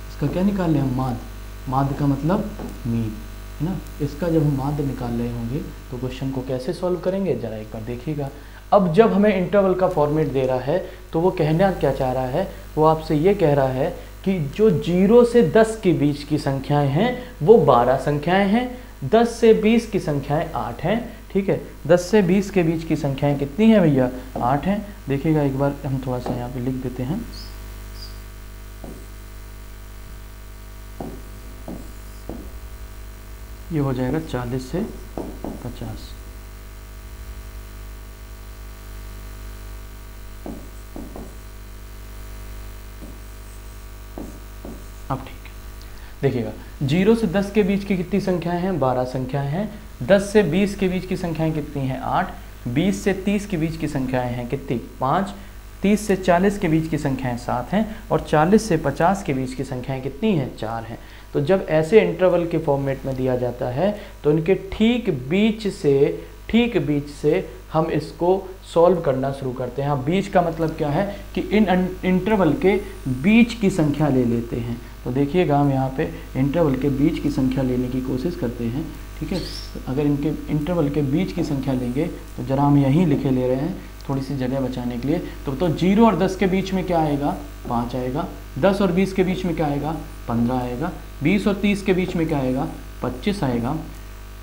इसका क्या निकाल रहे हम माध्य। माध्य का मतलब मीन है ना। इसका जब हम माध्य निकाल रहे होंगे तो क्वेश्चन को कैसे सॉल्व करेंगे जरा एक बार देखिएगा। अब जब हमें इंटरवल का फॉर्मेट दे रहा है तो वो कहना क्या चाह रहा है, वो आपसे ये कह रहा है कि जो 0 से 10 के बीच की संख्याएं हैं वो 12 संख्याएं हैं, 10 से 20 की संख्याएं 8 हैं, ठीक है। 10 से 20 के बीच की संख्याएं कितनी हैं भैया 8 हैं। देखिएगा एक बार हम थोड़ा सा यहाँ पे लिख देते हैं। ये हो जाएगा 40 से 50। अब ठीक है, देखिएगा 0 से 10 के बीच की कितनी संख्याएं हैं 12 संख्याएं हैं। 10 से 20 के बीच की संख्याएं कितनी हैं 8। 20 से 30 के बीच की संख्याएं हैं कितनी 5। 30 से 40 के बीच की संख्याएं 7 हैं, और 40 से 50 के बीच की संख्याएं कितनी हैं 4 हैं। तो जब ऐसे इंटरवल के फॉर्मेट में दिया जाता है तो इनके ठीक बीच से हम इसको सॉल्व करना शुरू करते हैं। हाँ, बीच का मतलब क्या है कि इन इंटरवल के बीच की संख्या ले लेते हैं। तो देखिएगा हम यहाँ पे इंटरवल के बीच की संख्या लेने की कोशिश करते हैं, ठीक है। अगर इनके इंटरवल के बीच की संख्या लेंगे तो जरा हम यहीं लिखे ले रहे हैं थोड़ी सी जगह बचाने के लिए। तो 0 और 10 के बीच में क्या आएगा 5 आएगा। 10 और 20 के बीच में क्या आएगा 15 आएगा। 20 और 30 के बीच में क्या आएगा 25 आएगा।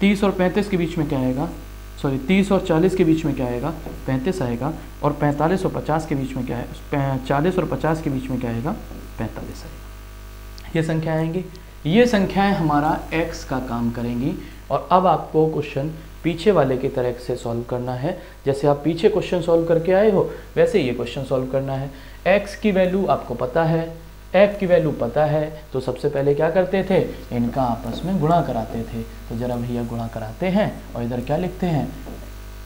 30 और 35 के बीच में क्या आएगा, सॉरी 30 और 40 के बीच में क्या आएगा 35 आएगा। और 45 और 50 के बीच में क्या है 40 और 50 के बीच में क्या आएगा 45 आएगा। ये संख्या आएंगी, ये संख्याएं हमारा x का काम करेंगी। और अब आपको क्वेश्चन पीछे वाले की तरह से सॉल्व करना है। जैसे आप पीछे क्वेश्चन सॉल्व करके आए हो वैसे ये क्वेश्चन सॉल्व करना है। x की वैल्यू आपको पता है, f की वैल्यू पता है, तो सबसे पहले क्या करते थे इनका आपस में गुणा कराते थे। तो जरा भैया गुणा कराते हैं और इधर क्या लिखते हैं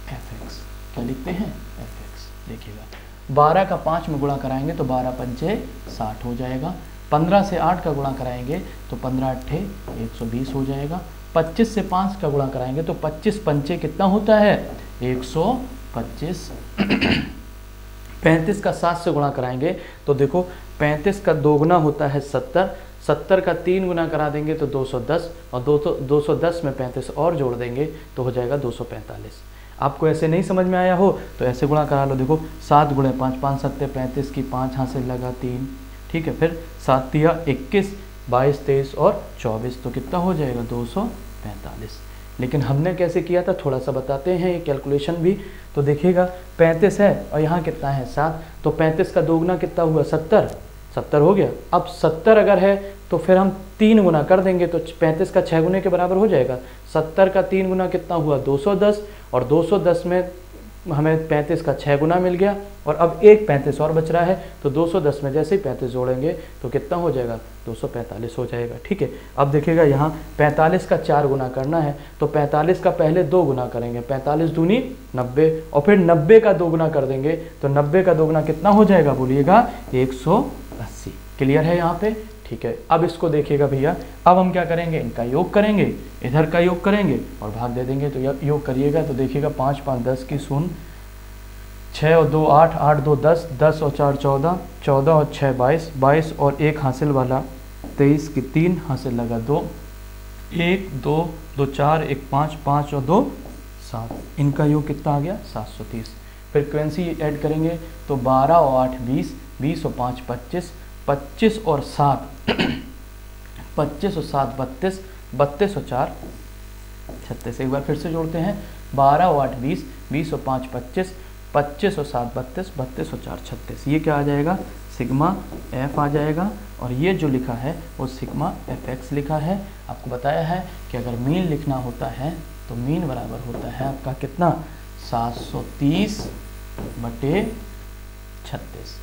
fx। क्या लिखते हैं fx। देखिएगा 12 का 5 में गुणा कराएंगे तो 12 पंचे 60 हो जाएगा। 15 से 8 का गुणा कराएंगे तो 15 अट्ठे 120 हो जाएगा। 25 से 5 का गुणा कराएंगे तो 25 पंचे कितना होता है 125। 35 का 7 से गुणा कराएंगे तो देखो 35 का 2 गुना होता है 70। 70 का 3 गुना करा देंगे तो 210, और 210 में 35 और जोड़ देंगे तो हो जाएगा 245। आपको ऐसे नहीं समझ में आया हो तो ऐसे गुणा करा लो। देखो 7 गुणे 5, 5 7 35 की 5 हासिल लगा 3, ठीक है। फिर 7 तिया 21, 22 23 और 24, तो कितना हो जाएगा 245। लेकिन हमने कैसे किया था थोड़ा सा बताते हैं ये कैलकुलेशन भी। तो देखिएगा 35 है और यहाँ कितना है 7, तो 35 का दोगुना कितना हुआ 70, 70 हो गया। अब 70 अगर है तो फिर हम 3 गुना कर देंगे तो 35 का 6 गुने के बराबर हो जाएगा। 70 का 3 गुना कितना हुआ 210, और 210 में हमें 35 का 6 गुना मिल गया, और अब एक 35 और बच रहा है, तो 210 में जैसे ही 35 जोड़ेंगे तो कितना हो जाएगा 245 हो जाएगा, ठीक है। अब देखिएगा यहाँ 45 का 4 गुना करना है, तो 45 का पहले 2 गुना करेंगे, 45 दूनी 90, और फिर 90 का 2 गुना कर देंगे, तो 90 का 2 गुना कितना हो जाएगा बोलिएगा 180। क्लियर है यहाँ पे, ठीक है। अब इसको देखिएगा भैया, अब हम क्या करेंगे, इनका योग करेंगे, इधर का योग करेंगे और भाग दे देंगे। तो योग करिएगा तो देखिएगा 5 5 10 की 0, 6 और 2 8, 8 2 10, 10 और 4 14, 14 और 6 22, 22 और 1 हासिल वाला 23 की 3 हासिल लगा 2, 1 2 2 4 1 5, 5 और 2 7, इनका योग कितना आ गया 730। फ्रीक्वेंसी ऐड करेंगे तो 12 और 8 20, 20 और 5 25, 25 और 7 25 और 7 32, 32 और 4 36। एक बार फिर से जोड़ते हैं, 12 और 8 20, 20 और 5 25, 25 और 7 32, 32 और 4 36। ये क्या आ जाएगा सिग्मा एफ आ जाएगा, और ये जो लिखा है वो सिग्मा एफ एक्स लिखा है। आपको बताया है कि अगर मीन लिखना होता है तो मीन बराबर होता है आपका कितना 730 बटे 36।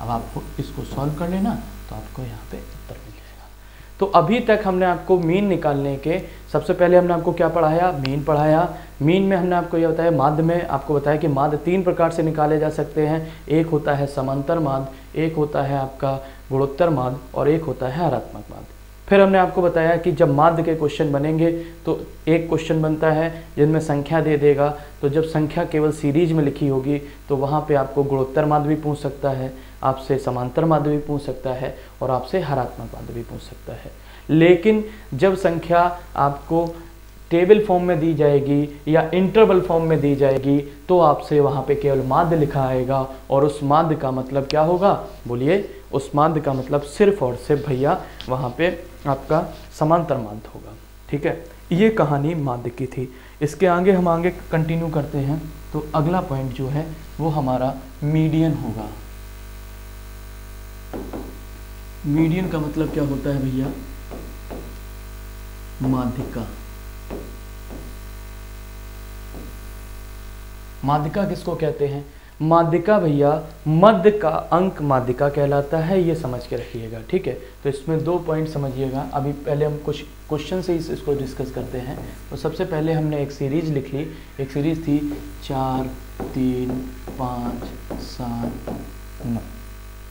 अब आपको इसको सॉल्व कर लेना तो आपको यहाँ पे उत्तर मिल जाएगा। तो अभी तक हमने आपको मीन निकालने के सबसे पहले हमने आपको क्या पढ़ाया, मीन पढ़ाया। मीन में हमने आपको यह बताया, माध्य में आपको बताया कि माध्य 3 प्रकार से निकाले जा सकते हैं। एक होता है समांतर माध्य, एक होता है आपका गुणोत्तर माध्य, और एक होता है हरात्मक माध्य। फिर हमने आपको बताया कि जब माध्य के क्वेश्चन बनेंगे तो एक क्वेश्चन बनता है जिनमें संख्या दे देगा, तो जब संख्या केवल सीरीज में लिखी होगी तो वहाँ पे आपको गुणोत्तर माध्य भी पूछ सकता है, आपसे समांतर माध्य भी पूछ सकता है, और आपसे हरात्मक माध्य भी पूछ सकता है। लेकिन जब संख्या आपको टेबल फॉर्म में दी जाएगी या इंटरवल फॉर्म में दी जाएगी तो आपसे वहाँ पे केवल माध्य लिखा आएगा, और उस माध्य का मतलब क्या होगा बोलिए, उस माध्य का मतलब सिर्फ और सिर्फ भैया वहाँ पे आपका समांतर माध्य होगा, ठीक है। ये कहानी माध्य की थी। इसके आगे हम आगे कंटिन्यू करते हैं। तो अगला पॉइंट जो है वो हमारा मीडियन होगा। मीडियन का मतलब क्या होता है भैया, माध्यिका। माध्यिका किसको कहते हैं, माध्यिका भैया मध्य का अंक माध्यिका कहलाता है, ये समझ के रखिएगा, ठीक है। तो इसमें 2 पॉइंट समझिएगा। अभी पहले हम कुछ क्वेश्चन से इसको डिस्कस करते हैं। तो सबसे पहले हमने एक सीरीज लिख ली, एक सीरीज थी 4 3 5 7 9।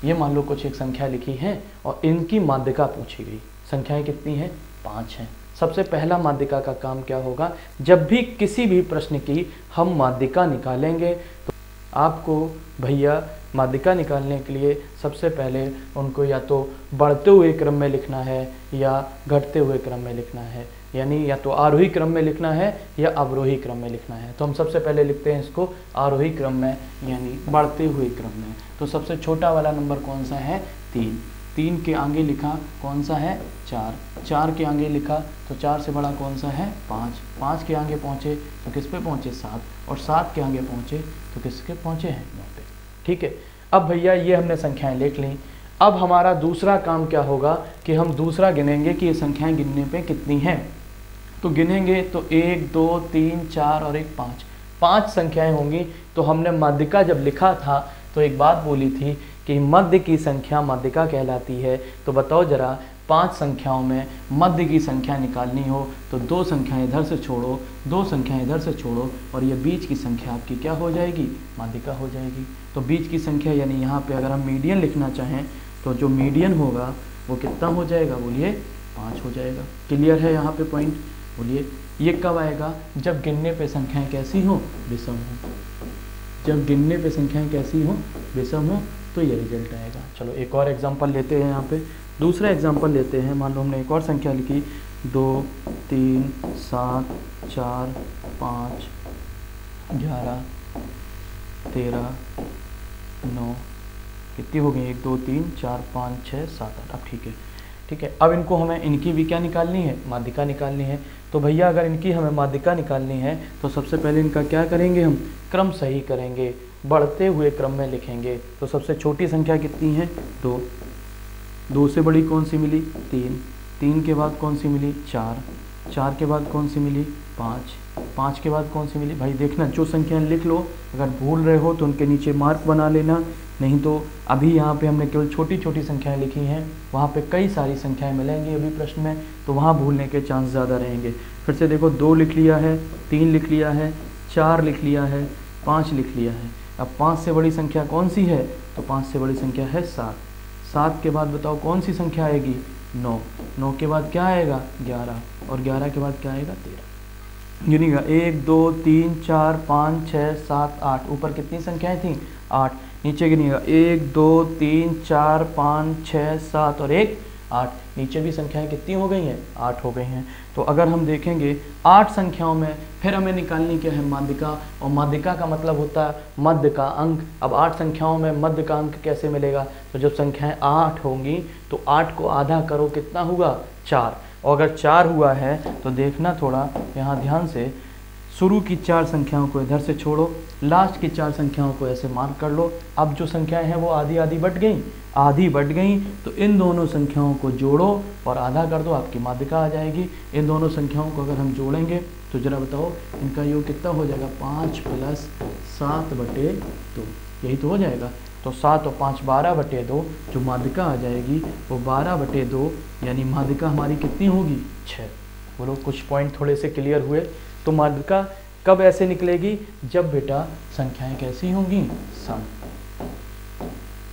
ये मान लो कुछ एक संख्या लिखी है और इनकी माध्यिका पूछी गई। संख्याएं कितनी हैं 5 हैं। सबसे पहला माध्यिका का काम क्या होगा, जब भी किसी भी प्रश्न की हम माध्यिका निकालेंगे तो आपको भैया माध्यिका निकालने के लिए सबसे पहले उनको या तो बढ़ते हुए क्रम में लिखना है या घटते हुए क्रम में लिखना है, यानी या तो आरोही क्रम में लिखना है या अवरोही क्रम में लिखना है। तो हम सबसे पहले लिखते हैं इसको आरोही क्रम में, यानी बढ़ते हुए क्रम में। तो सबसे छोटा वाला नंबर कौन सा है 3, 3 के आगे लिखा कौन सा है 4, 4 के आगे लिखा तो 4 से बड़ा कौन सा है 5, 5 के आगे पहुँचे तो किस पे पहुँचे 7, और 7 के आगे पहुँचे तो किसके पहुँचे हैं 9 पे, ठीक है। अब भैया ये हमने संख्याएं लिख ली। अब हमारा दूसरा काम क्या होगा कि हम दूसरा गिनेंगे कि ये संख्याएं गिनने पे कितनी हैं। तो गिनेंगे तो 1 2 3 4 और 1 5, 5 संख्याएं होंगी। तो हमने माध्यिका जब लिखा था तो एक बात बोली थी कि मध्य की संख्या माध्यिका कहलाती है। तो बताओ जरा 5 संख्याओं में मध्य की संख्या निकालनी हो तो 2 संख्याएं इधर से छोड़ो, 2 संख्याएं इधर से छोड़ो, और ये बीच की संख्या आपकी क्या हो जाएगी माध्यिका हो जाएगी। तो बीच की संख्या यानी यहाँ पे अगर हम मीडियन लिखना चाहें तो जो मीडियन होगा वो कितना हो जाएगा बोलिए 5 हो जाएगा। क्लियर है यहाँ पे पॉइंट बोलिए। ये कब आएगा, जब गिनने पे संख्याएं कैसी हो विषम हो, जब गिनने पे संख्याएं कैसी हो विषम हो तो ये रिजल्ट आएगा। चलो एक और एग्जांपल लेते हैं। यहाँ पे दूसरा एग्जांपल लेते हैं। मान लो हमने एक और संख्या लिखी 2 3 7 4 5 11, 13, 9, कितनी हो गई? 1 2 3 4 5 6 7 8। अब ठीक है। अब इनको हमें इनकी भी क्या निकालनी है? माध्यिका निकालनी है। तो भैया अगर इनकी हमें माध्यिका निकालनी है तो सबसे पहले इनका क्या करेंगे? हम क्रम सही करेंगे, बढ़ते हुए क्रम में लिखेंगे। तो सबसे छोटी संख्या कितनी है? 2। 2 से बड़ी कौन सी मिली? 3। 3 के बाद कौन सी मिली? 4। 4 के बाद कौन सी मिली? 5। 5 के बाद कौन सी मिली? भाई देखना, जो संख्याएं लिख लो, अगर भूल रहे हो तो उनके नीचे मार्क बना लेना, नहीं तो अभी यहाँ पे हमने केवल छोटी छोटी संख्याएं लिखी हैं, वहाँ पे कई सारी संख्याएं मिलेंगी अभी प्रश्न में, तो वहाँ भूलने के चांस ज़्यादा रहेंगे। फिर से देखो, 2 लिख लिया है, 3 लिख लिया है, 4 लिख लिया है, 5 लिख लिया है। अब 5 से बड़ी संख्या कौन सी है? तो 5 से बड़ी संख्या है 7। 7 के बाद बताओ कौन सी संख्या आएगी? 9। 9 के बाद क्या आएगा? 11। और 11 के बाद क्या आएगा? 13। गिनिएगा, 1 2 3 4 5 6 7 8। ऊपर कितनी संख्याएं थी? 8। नीचे गिनिएगा, 1 2 3 4 5 6 7 और 1 8। नीचे भी संख्याएं कितनी हो गई हैं? 8 हो गई हैं। तो अगर हम देखेंगे 8 संख्याओं में फिर हमें निकालनी क्या है? माध्यिका। और माध्यिका का मतलब होता है मध्य का अंक। अब 8 संख्याओं में मध्य का अंक कैसे मिलेगा? तो जब संख्याएं 8 होंगी तो 8 को आधा करो, कितना हुआ? 4। और अगर 4 हुआ है तो देखना थोड़ा यहाँ ध्यान से, शुरू की 4 संख्याओं को इधर से छोड़ो, लास्ट की 4 संख्याओं को ऐसे मार्क कर लो। अब जो संख्याएं हैं वो आधी आधी बट गई, आधी बट गई, तो इन दोनों संख्याओं को जोड़ो और आधा कर दो, आपकी माध्यिका आ जाएगी। इन दोनों संख्याओं को अगर हम जोड़ेंगे तो जरा बताओ इनका योग कितना हो जाएगा? 5 + 7/2, यही तो हो जाएगा। तो 7 और 5 12/2, जो माध्यिका आ जाएगी वो 12/2, यानी माध्यिका हमारी कितनी होगी? 6। बोलो, कुछ पॉइंट थोड़े से क्लियर हुए? तो माध्यिका कब ऐसे निकलेगी? जब बेटा संख्याएं कैसी होंगी? सम।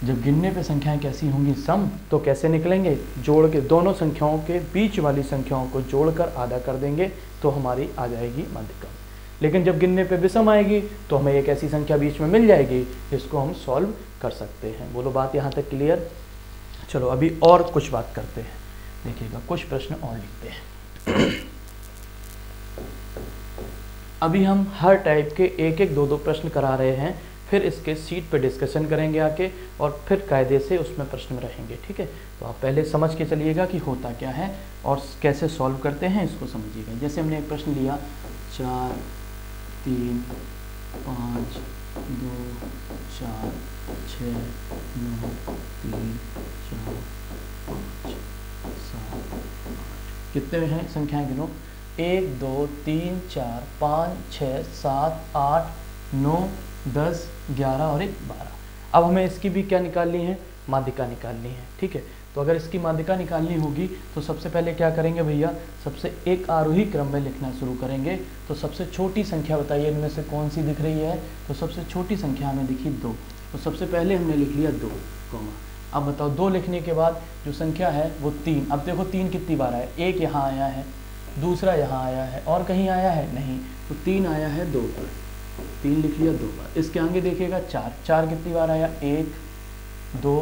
जब गिनने पे संख्याएं कैसी होंगी? सम। तो कैसे निकलेंगे? जोड़ के, दोनों संख्याओं के बीच वाली संख्याओं को जोड़कर आधा कर देंगे तो हमारी आ जाएगी माध्यिका। लेकिन जब गिनने पे विषम आएगी तो हमें एक ऐसी संख्या बीच में मिल जाएगी जिसको हम सॉल्व कर सकते हैं। बोलो, बात यहाँ तक क्लियर? चलो अभी और कुछ बात करते हैं। देखिएगा, कुछ प्रश्न और लिखते हैं। अभी हम हर टाइप के 1-1 2-2 प्रश्न करा रहे हैं, फिर इसके सीट पे डिस्कशन करेंगे आके, और फिर कायदे से उसमें प्रश्न रहेंगे। ठीक है, तो आप पहले समझ के चलिएगा कि होता क्या है और कैसे सॉल्व करते हैं, इसको समझिएगा। जैसे हमने एक प्रश्न लिया, 4 3 5 2 4 6 9 3 4 5 7 8। कितने हैं संख्याएं? गिनो। 1 2 3 4 5 6 7 8 9 10 11 और 1 12। अब हमें इसकी भी क्या निकालनी है? माध्यिका निकालनी है। ठीक है, तो अगर इसकी माध्यिका निकालनी होगी तो सबसे पहले क्या करेंगे भैया? सबसे एक आरोही क्रम में लिखना शुरू करेंगे। तो सबसे छोटी संख्या बताइए इनमें से कौन सी दिख रही है? तो सबसे छोटी संख्या हमें दिखी 2। तो सबसे पहले हमने लिख लिया 2, अब बताओ 2 लिखने के बाद जो संख्या है वो 3। अब देखो 3 कितनी बार आया? एक यहाँ आया है, दूसरा यहाँ आया है, और कहीं आया है? नहीं। तो 3 आया है 2 बार, 3 लिख लिया 2 बार। इसके आगे देखिएगा 4, 4 कितनी बार आया? 1 2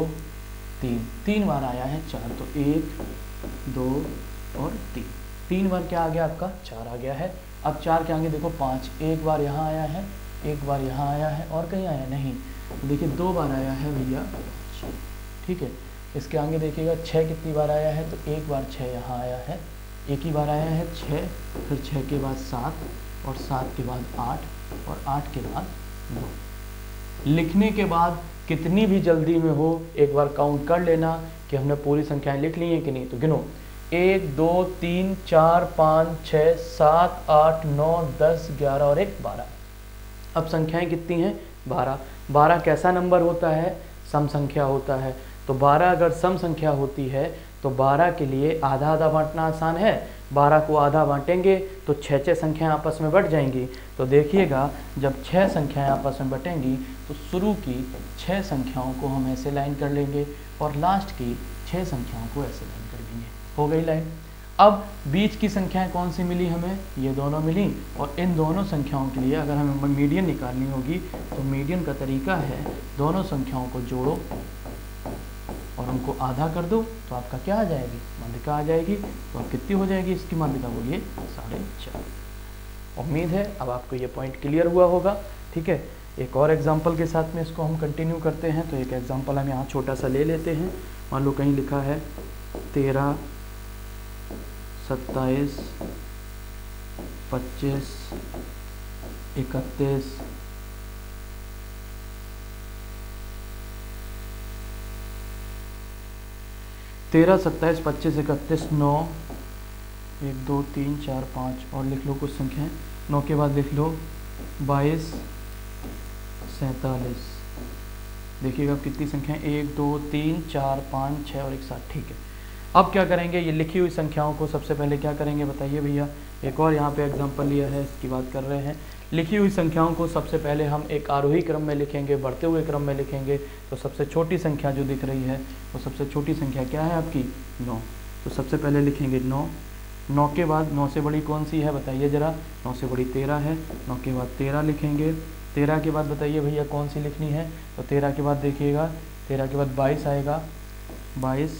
3, 3 बार आया है 4। तो 1 2 और 3, 3 बार क्या आ गया आपका? 4 आ गया है। अब 4 के आगे देखो 5, एक बार यहाँ आया है, एक बार यहाँ आया है, और कहीं आया? नहीं। तो देखिए 2 बार आया है भैया 5। ठीक है, इसके आगे देखिएगा 6 कितनी बार आया है? तो एक बार 6 यहाँ आया है, एक ही बार आया है 6, फिर 6 के बाद 7, और 7 के बाद 8, और 8 के बाद 9। लिखने के बाद कितनी भी जल्दी में हो एक बार काउंट कर लेना कि हमने पूरी संख्याएं लिख ली हैं कि नहीं। तो गिनो, 1 2 3 4 5 6 7 8 9 10 11 और 1 12। अब संख्याएं कितनी हैं? 12। 12 कैसा नंबर होता है? सम संख्या होता है। तो 12 अगर सम संख्या होती है तो 12 के लिए आधा आधा बांटना आसान है। 12 को आधा बांटेंगे तो 6 संख्याएं आपस में बट जाएंगी। तो देखिएगा, जब 6 संख्याएं आपस में बटेंगी तो शुरू की 6 संख्याओं को हम ऐसे लाइन कर लेंगे और लास्ट की 6 संख्याओं को ऐसे लाइन कर देंगे। हो गई लाइन। अब बीच की संख्याएं कौन सी मिली हमें? ये दोनों मिली। और इन दोनों संख्याओं के लिए अगर हमें मीडियन निकालनी होगी तो मीडियन का तरीका है, दोनों संख्याओं को जोड़ो और उनको आधा कर दो तो आपका क्या आ जाएगी? माध्यिका आ जाएगी। तो अब कितनी हो जाएगी इसकी माध्यिका? बोलिए 4.5। उम्मीद है अब आपको ये पॉइंट क्लियर हुआ होगा। ठीक है, एक और एग्जांपल के साथ में इसको हम कंटिन्यू करते हैं। तो एक एग्जांपल हम यहाँ छोटा सा ले लेते हैं। मान लो कहीं लिखा है 13, 27, 25, 31, 13, 27, 25, 31, 9, 1 2 3 4 5 और लिख लो कुछ संख्याएं। 9 के बाद लिख लो 22, 47। देखिएगा अब कितनी संख्याएं, 1 2 3 4 5 6 और एक साथ। ठीक है, अब क्या करेंगे, ये लिखी हुई संख्याओं को सबसे पहले क्या करेंगे बताइए भैया। एक और यहाँ पे एग्जांपल लिया है, इसकी बात कर रहे हैं। लिखी हुई संख्याओं को सबसे पहले हम एक आरोही क्रम में लिखेंगे, बढ़ते हुए क्रम में लिखेंगे। तो सबसे छोटी संख्या जो दिख रही है वो सबसे छोटी संख्या क्या है आपकी, 9। तो सबसे पहले लिखेंगे 9। 9 के बाद 9 से बड़ी कौन सी है बताइए ज़रा। 9 से बड़ी 13 है। 9 के बाद 13 लिखेंगे। 13 के बाद बताइए भैया कौन सी लिखनी है। तो 13 के बाद देखिएगा, 13 के बाद 22 आएगा, 22।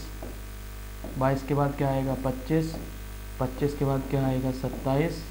22 के बाद क्या आएगा 25। 25 के बाद क्या आएगा 27।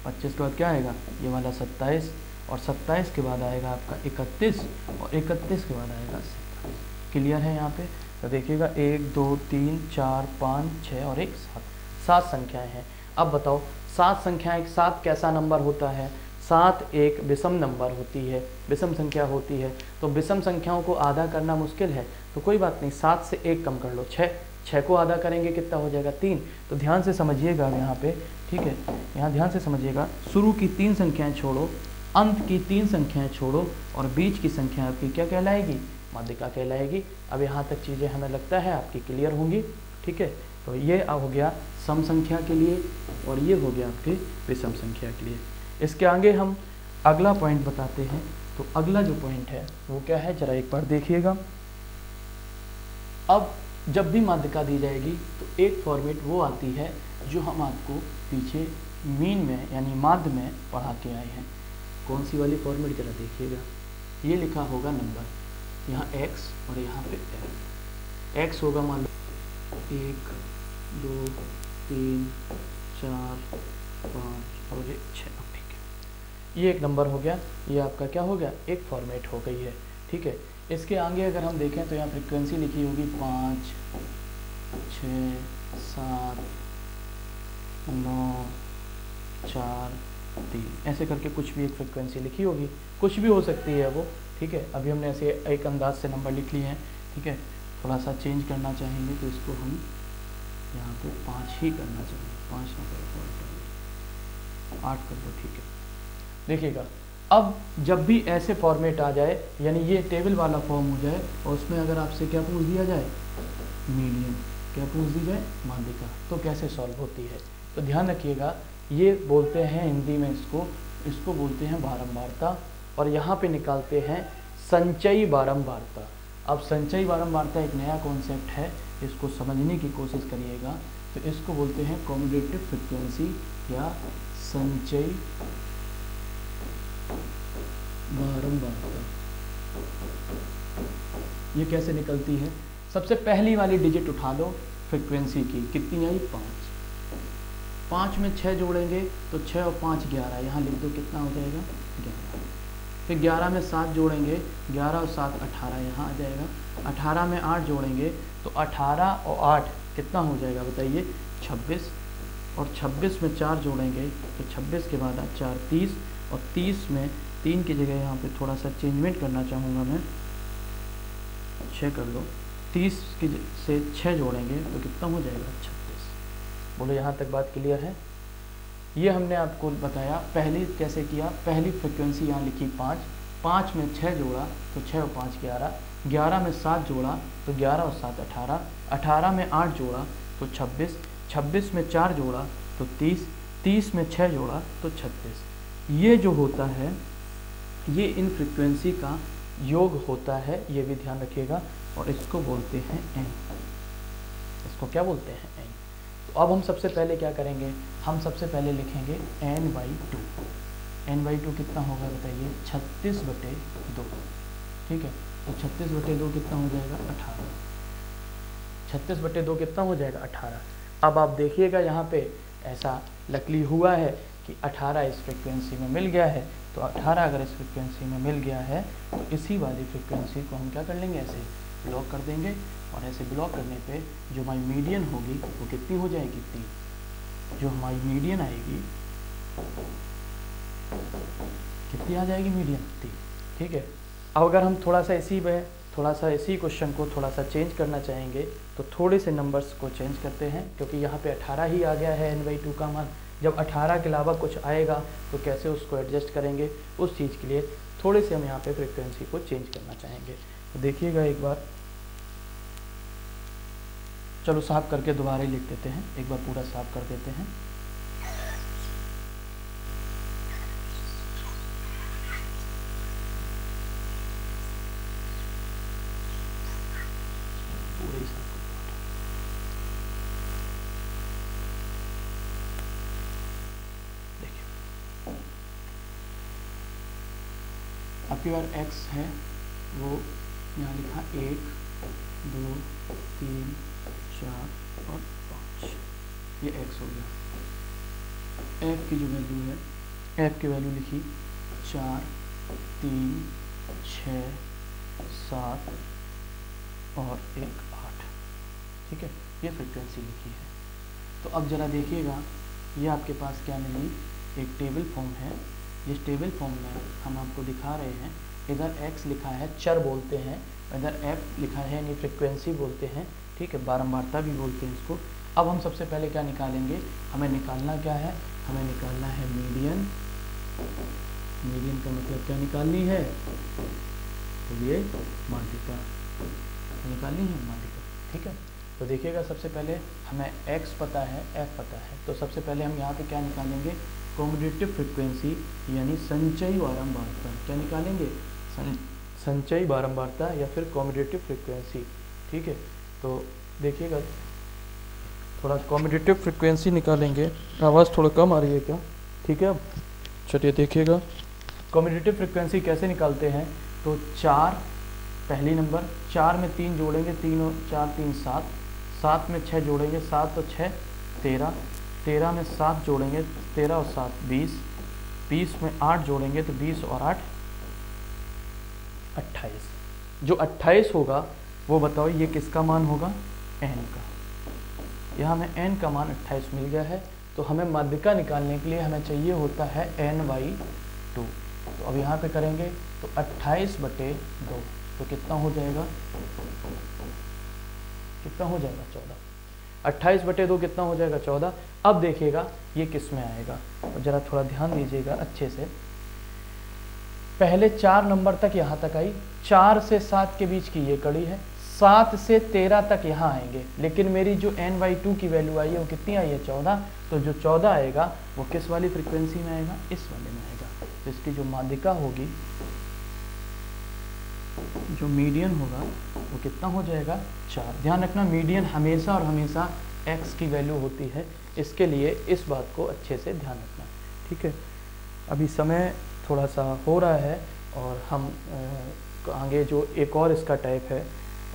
25 के बाद क्या आएगा ये वाला 27। और 27 के बाद आएगा आपका 31। और 31 के बाद आएगा 27। क्लियर है यहाँ पे। तो देखिएगा 1 2 3 4 5 6 और एक 7, 7 संख्याएं हैं। अब बताओ 7 संख्याएं, 7 कैसा नंबर होता है। 7 एक विषम नंबर होती है, विषम संख्या होती है। तो विषम संख्याओं को आधा करना मुश्किल है, तो कोई बात नहीं, 7 से 1 कम कर लो, 6। 6 को आधा करेंगे कितना हो जाएगा 3। तो ध्यान से समझिएगा यहाँ पे। ठीक है, यहाँ ध्यान से समझिएगा। शुरू की 3 संख्याएं छोड़ो, अंत की 3 संख्याएं छोड़ो और बीच की संख्या आपकी क्या कहलाएगी, माध्यिका कहलाएगी। अब यहाँ तक चीज़ें हमें लगता है आपकी क्लियर होंगी। ठीक है, तो ये हो गया सम संख्या के लिए और ये हो गया आपके विषम संख्या के लिए। इसके आगे हम अगला पॉइंट बताते हैं। तो अगला जो पॉइंट है वो क्या है, जरा एक बार देखिएगा। अब जब भी माध्यिका दी जाएगी तो एक फॉर्मेट वो आती है जो हम आपको पीछे मीन में यानी माध्य में पढ़ा के आए हैं। कौन सी वाली फॉर्मेट जरा देखिएगा। ये लिखा होगा नंबर, यहाँ x और यहाँ पे l। x होगा मान लो 1 2 3 4 5 और 6। ठीक है, ये एक नंबर हो गया, ये आपका क्या हो गया, एक फॉर्मेट हो गई है। ठीक है, इसके आगे अगर हम देखें तो यहाँ फ्रीक्वेंसी लिखी होगी 5 6 7 9 4 3, ऐसे करके कुछ भी एक फ्रीक्वेंसी लिखी होगी, कुछ भी हो सकती है वो। ठीक है, अभी हमने ऐसे एक अंदाज से नंबर लिख लिए हैं। ठीक है, थोड़ा सा चेंज करना चाहेंगे तो इसको हम यहाँ पे 5 ही करना चाहेंगे, 5 ना करो, 8 कर दो। ठीक है, देखिएगा अब जब भी ऐसे फॉर्मेट आ जाए, यानी ये टेबल वाला फॉर्म हो जाए और उसमें अगर आपसे क्या पूछ दिया जाए, मीडियन, क्या पूछ दी जाए, माध्यिका, तो कैसे सॉल्व होती है। तो ध्यान रखिएगा, ये बोलते हैं हिंदी में इसको बोलते हैं बारंबारता, और यहाँ पे निकालते हैं संचयी बारंबारता। अब संचयी बारंबारता एक नया कॉन्सेप्ट है, इसको समझने की कोशिश करिएगा। तो इसको बोलते हैं कॉम्यूटेटिव फ्रिक्वेंसी या संचयी बारंबारता। ये कैसे निकलती है, सबसे पहली वाली डिजिट उठा लो फ्रिक्वेंसी की, कितनी आई 5। 5 में 6 जोड़ेंगे तो 6 और 5 11, यहाँ लिख दो कितना हो जाएगा 11। फिर 11 में 7 जोड़ेंगे, 11 और 7 18, यहाँ आ जाएगा। 18 में 8 जोड़ेंगे तो 18 और 8 कितना हो जाएगा बताइए 26। और 26 में 4 जोड़ेंगे तो 26 के बाद 4 30, और 30 में 3 की जगह यहाँ पे थोड़ा सा चेंजमेंट करना चाहूँगा मैं, 6 कर लो। 30 की से 6 जोड़ेंगे तो कितना हो जाएगा 36। बोलो यहाँ तक बात क्लियर है। ये हमने आपको बताया पहले कैसे किया। पहली फ्रिक्वेंसी यहाँ लिखी 5, 5 में 6 जोड़ा तो 6 और 5 11, 11 में 7 जोड़ा तो 11 और 7 18, 18 में 8 जोड़ा तो 26, 26 में 4 जोड़ा तो 30, 30 में 6 जोड़ा तो 36। ये जो होता है ये इन फ्रिक्वेंसी का योग होता है, ये भी ध्यान रखिएगा, और इसको बोलते हैं n। इसको क्या बोलते हैं n। तो अब हम सबसे पहले क्या करेंगे, हम सबसे पहले लिखेंगे n/2। n/2 कितना होगा बताइए 36/2। ठीक है, तो 36/2 कितना हो जाएगा 18। 36/2 कितना हो जाएगा 18। अब आप देखिएगा यहाँ पे ऐसा लकली हुआ है कि 18 इस फ्रिक्वेंसी में मिल गया है, तो 18 अगर इस फ्रिक्वेंसी में मिल गया है तो इसी वाली फ्रिक्वेंसी को हम क्या कर लेंगे, ऐसे ब्लॉक कर देंगे। और ऐसे ब्लॉक करने पे जो हमारी मीडियन होगी वो कितनी हो जाएगी, 3। जो हमारी मीडियन आएगी कितनी आ जाएगी, मीडियन 3। ठीक है। अब अगर हम थोड़ा सा इसी क्वेश्चन को थोड़ा सा चेंज करना चाहेंगे तो थोड़े से नंबर्स को चेंज करते हैं, क्योंकि यहाँ पे 18 ही आ गया है n/2 का मान। जब 18 के अलावा कुछ आएगा तो कैसे उसको एडजस्ट करेंगे, उस चीज़ के लिए थोड़े से हम यहाँ पे फ्रिक्वेंसी को चेंज करना चाहेंगे। तो देखिएगा एक बार, चलो साफ करके दोबारा ही लिख देते हैं, एक बार पूरा साफ कर देते हैं। पूरे ही साफ देखिए, आपकी बार x है वो यहाँ लिखा 1 2 3 4 और 5, ये x हो गया। f की जो वैल्यू है, f की वैल्यू लिखी 4 3 6 7 और 1 8। ठीक है, ये फ्रिक्वेंसी लिखी है। तो अब ज़रा देखिएगा, ये आपके पास क्या मिली, एक टेबल फॉर्म है। जिस टेबल फॉर्म में हम आपको दिखा रहे हैं, इधर x लिखा है, चर बोलते हैं, इधर f लिखा है यानी फ्रिक्वेंसी बोलते हैं। ठीक है, बारंबारता भी बोलते हैं इसको। अब हम सबसे पहले क्या निकालेंगे, हमें निकालना क्या है, हमें निकालना है मीडियन। मीडियन का मतलब क्या निकालनी है, तो ये माध्यिका निकालनी है, माध्यिका। ठीक है, तो देखिएगा सबसे पहले हमें x पता है, f पता है, तो सबसे पहले हम यहाँ पे क्या निकालेंगे, कॉम्यूटेटिव फ्रिक्वेंसी यानी संचयी बारंबारता। क्या निकालेंगे, संचयी बारंबारता या फिर कॉम्यूटेटिव फ्रिक्वेंसी। ठीक है, तो देखिएगा थोड़ा कॉम्यूटेटिव फ्रिक्वेंसी निकालेंगे। आवाज़ थोड़ा कम आ रही है क्या, ठीक है। अब चलिए देखिएगा कॉम्यूटेटिव फ्रिक्वेंसी कैसे निकालते हैं। तो 4 पहली नंबर, 4 में 3 जोड़ेंगे, 3 और 4 3 7, 7 में 6 जोड़ेंगे, 7 और 6 13, 13 में 7 जोड़ेंगे, 13 और 7 20, 20 में 8 जोड़ेंगे तो 20 और 8 28। जो 28 होगा वो बताओ ये किसका मान होगा, n का। यहाँ हमें n का मान 28 मिल गया है। तो हमें माध्यिका निकालने के लिए हमें चाहिए होता है n/2। तो अब यहाँ पे करेंगे तो 28/2, तो कितना हो जाएगा, कितना हो जाएगा 14। 28/2 कितना हो जाएगा, 14। अब देखिएगा ये किस में आएगा, और ज़रा थोड़ा ध्यान दीजिएगा अच्छे से। पहले 4 नंबर तक यहाँ तक आई, 4 से 7 के बीच की ये कड़ी है, 7 से 13 तक यहाँ आएंगे, लेकिन मेरी जो n/2 की वैल्यू आई है वो कितनी आई है, 14। तो जो 14 आएगा वो किस वाली फ्रिक्वेंसी में आएगा, इस वाले में आएगा। तो इसकी जो माध्यिका होगी, जो मीडियन होगा वो कितना हो जाएगा, 4। ध्यान रखना मीडियन हमेशा और हमेशा x की वैल्यू होती है, इसके लिए इस बात को अच्छे से ध्यान रखना। ठीक है, अभी समय थोड़ा सा हो रहा है और हम आगे जो एक और इसका टाइप है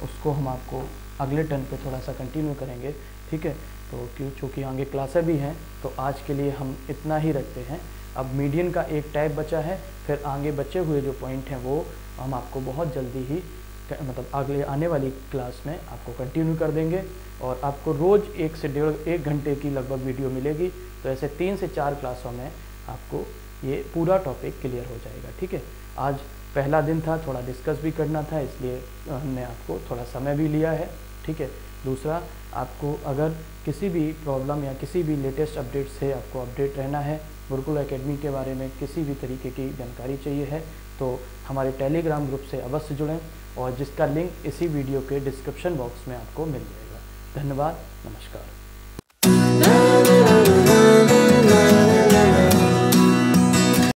उसको हम आपको अगले टर्न पे थोड़ा सा कंटिन्यू करेंगे। ठीक है, तो चूँकि आगे क्लासें भी हैं तो आज के लिए हम इतना ही रखते हैं। अब मीडियन का एक टाइप बचा है, फिर आगे बचे हुए जो पॉइंट हैं वो हम आपको बहुत जल्दी ही मतलब अगले आने वाली क्लास में आपको कंटिन्यू कर देंगे, और आपको रोज़ 1 से 1.5 घंटे की लगभग वीडियो मिलेगी। तो ऐसे 3 से 4 क्लासों में आपको ये पूरा टॉपिक क्लियर हो जाएगा। ठीक है, आज पहला दिन था, थोड़ा डिस्कस भी करना था, इसलिए हमने आपको थोड़ा समय भी लिया है। ठीक है, दूसरा आपको अगर किसी भी प्रॉब्लम या किसी भी लेटेस्ट अपडेट से आपको अपडेट रहना है, गुरुकुल एकेडमी के बारे में किसी भी तरीके की जानकारी चाहिए है, तो हमारे टेलीग्राम ग्रुप से अवश्य जुड़ें, और जिसका लिंक इसी वीडियो के डिस्क्रिप्शन बॉक्स में आपको मिल जाएगा। धन्यवाद, नमस्कार।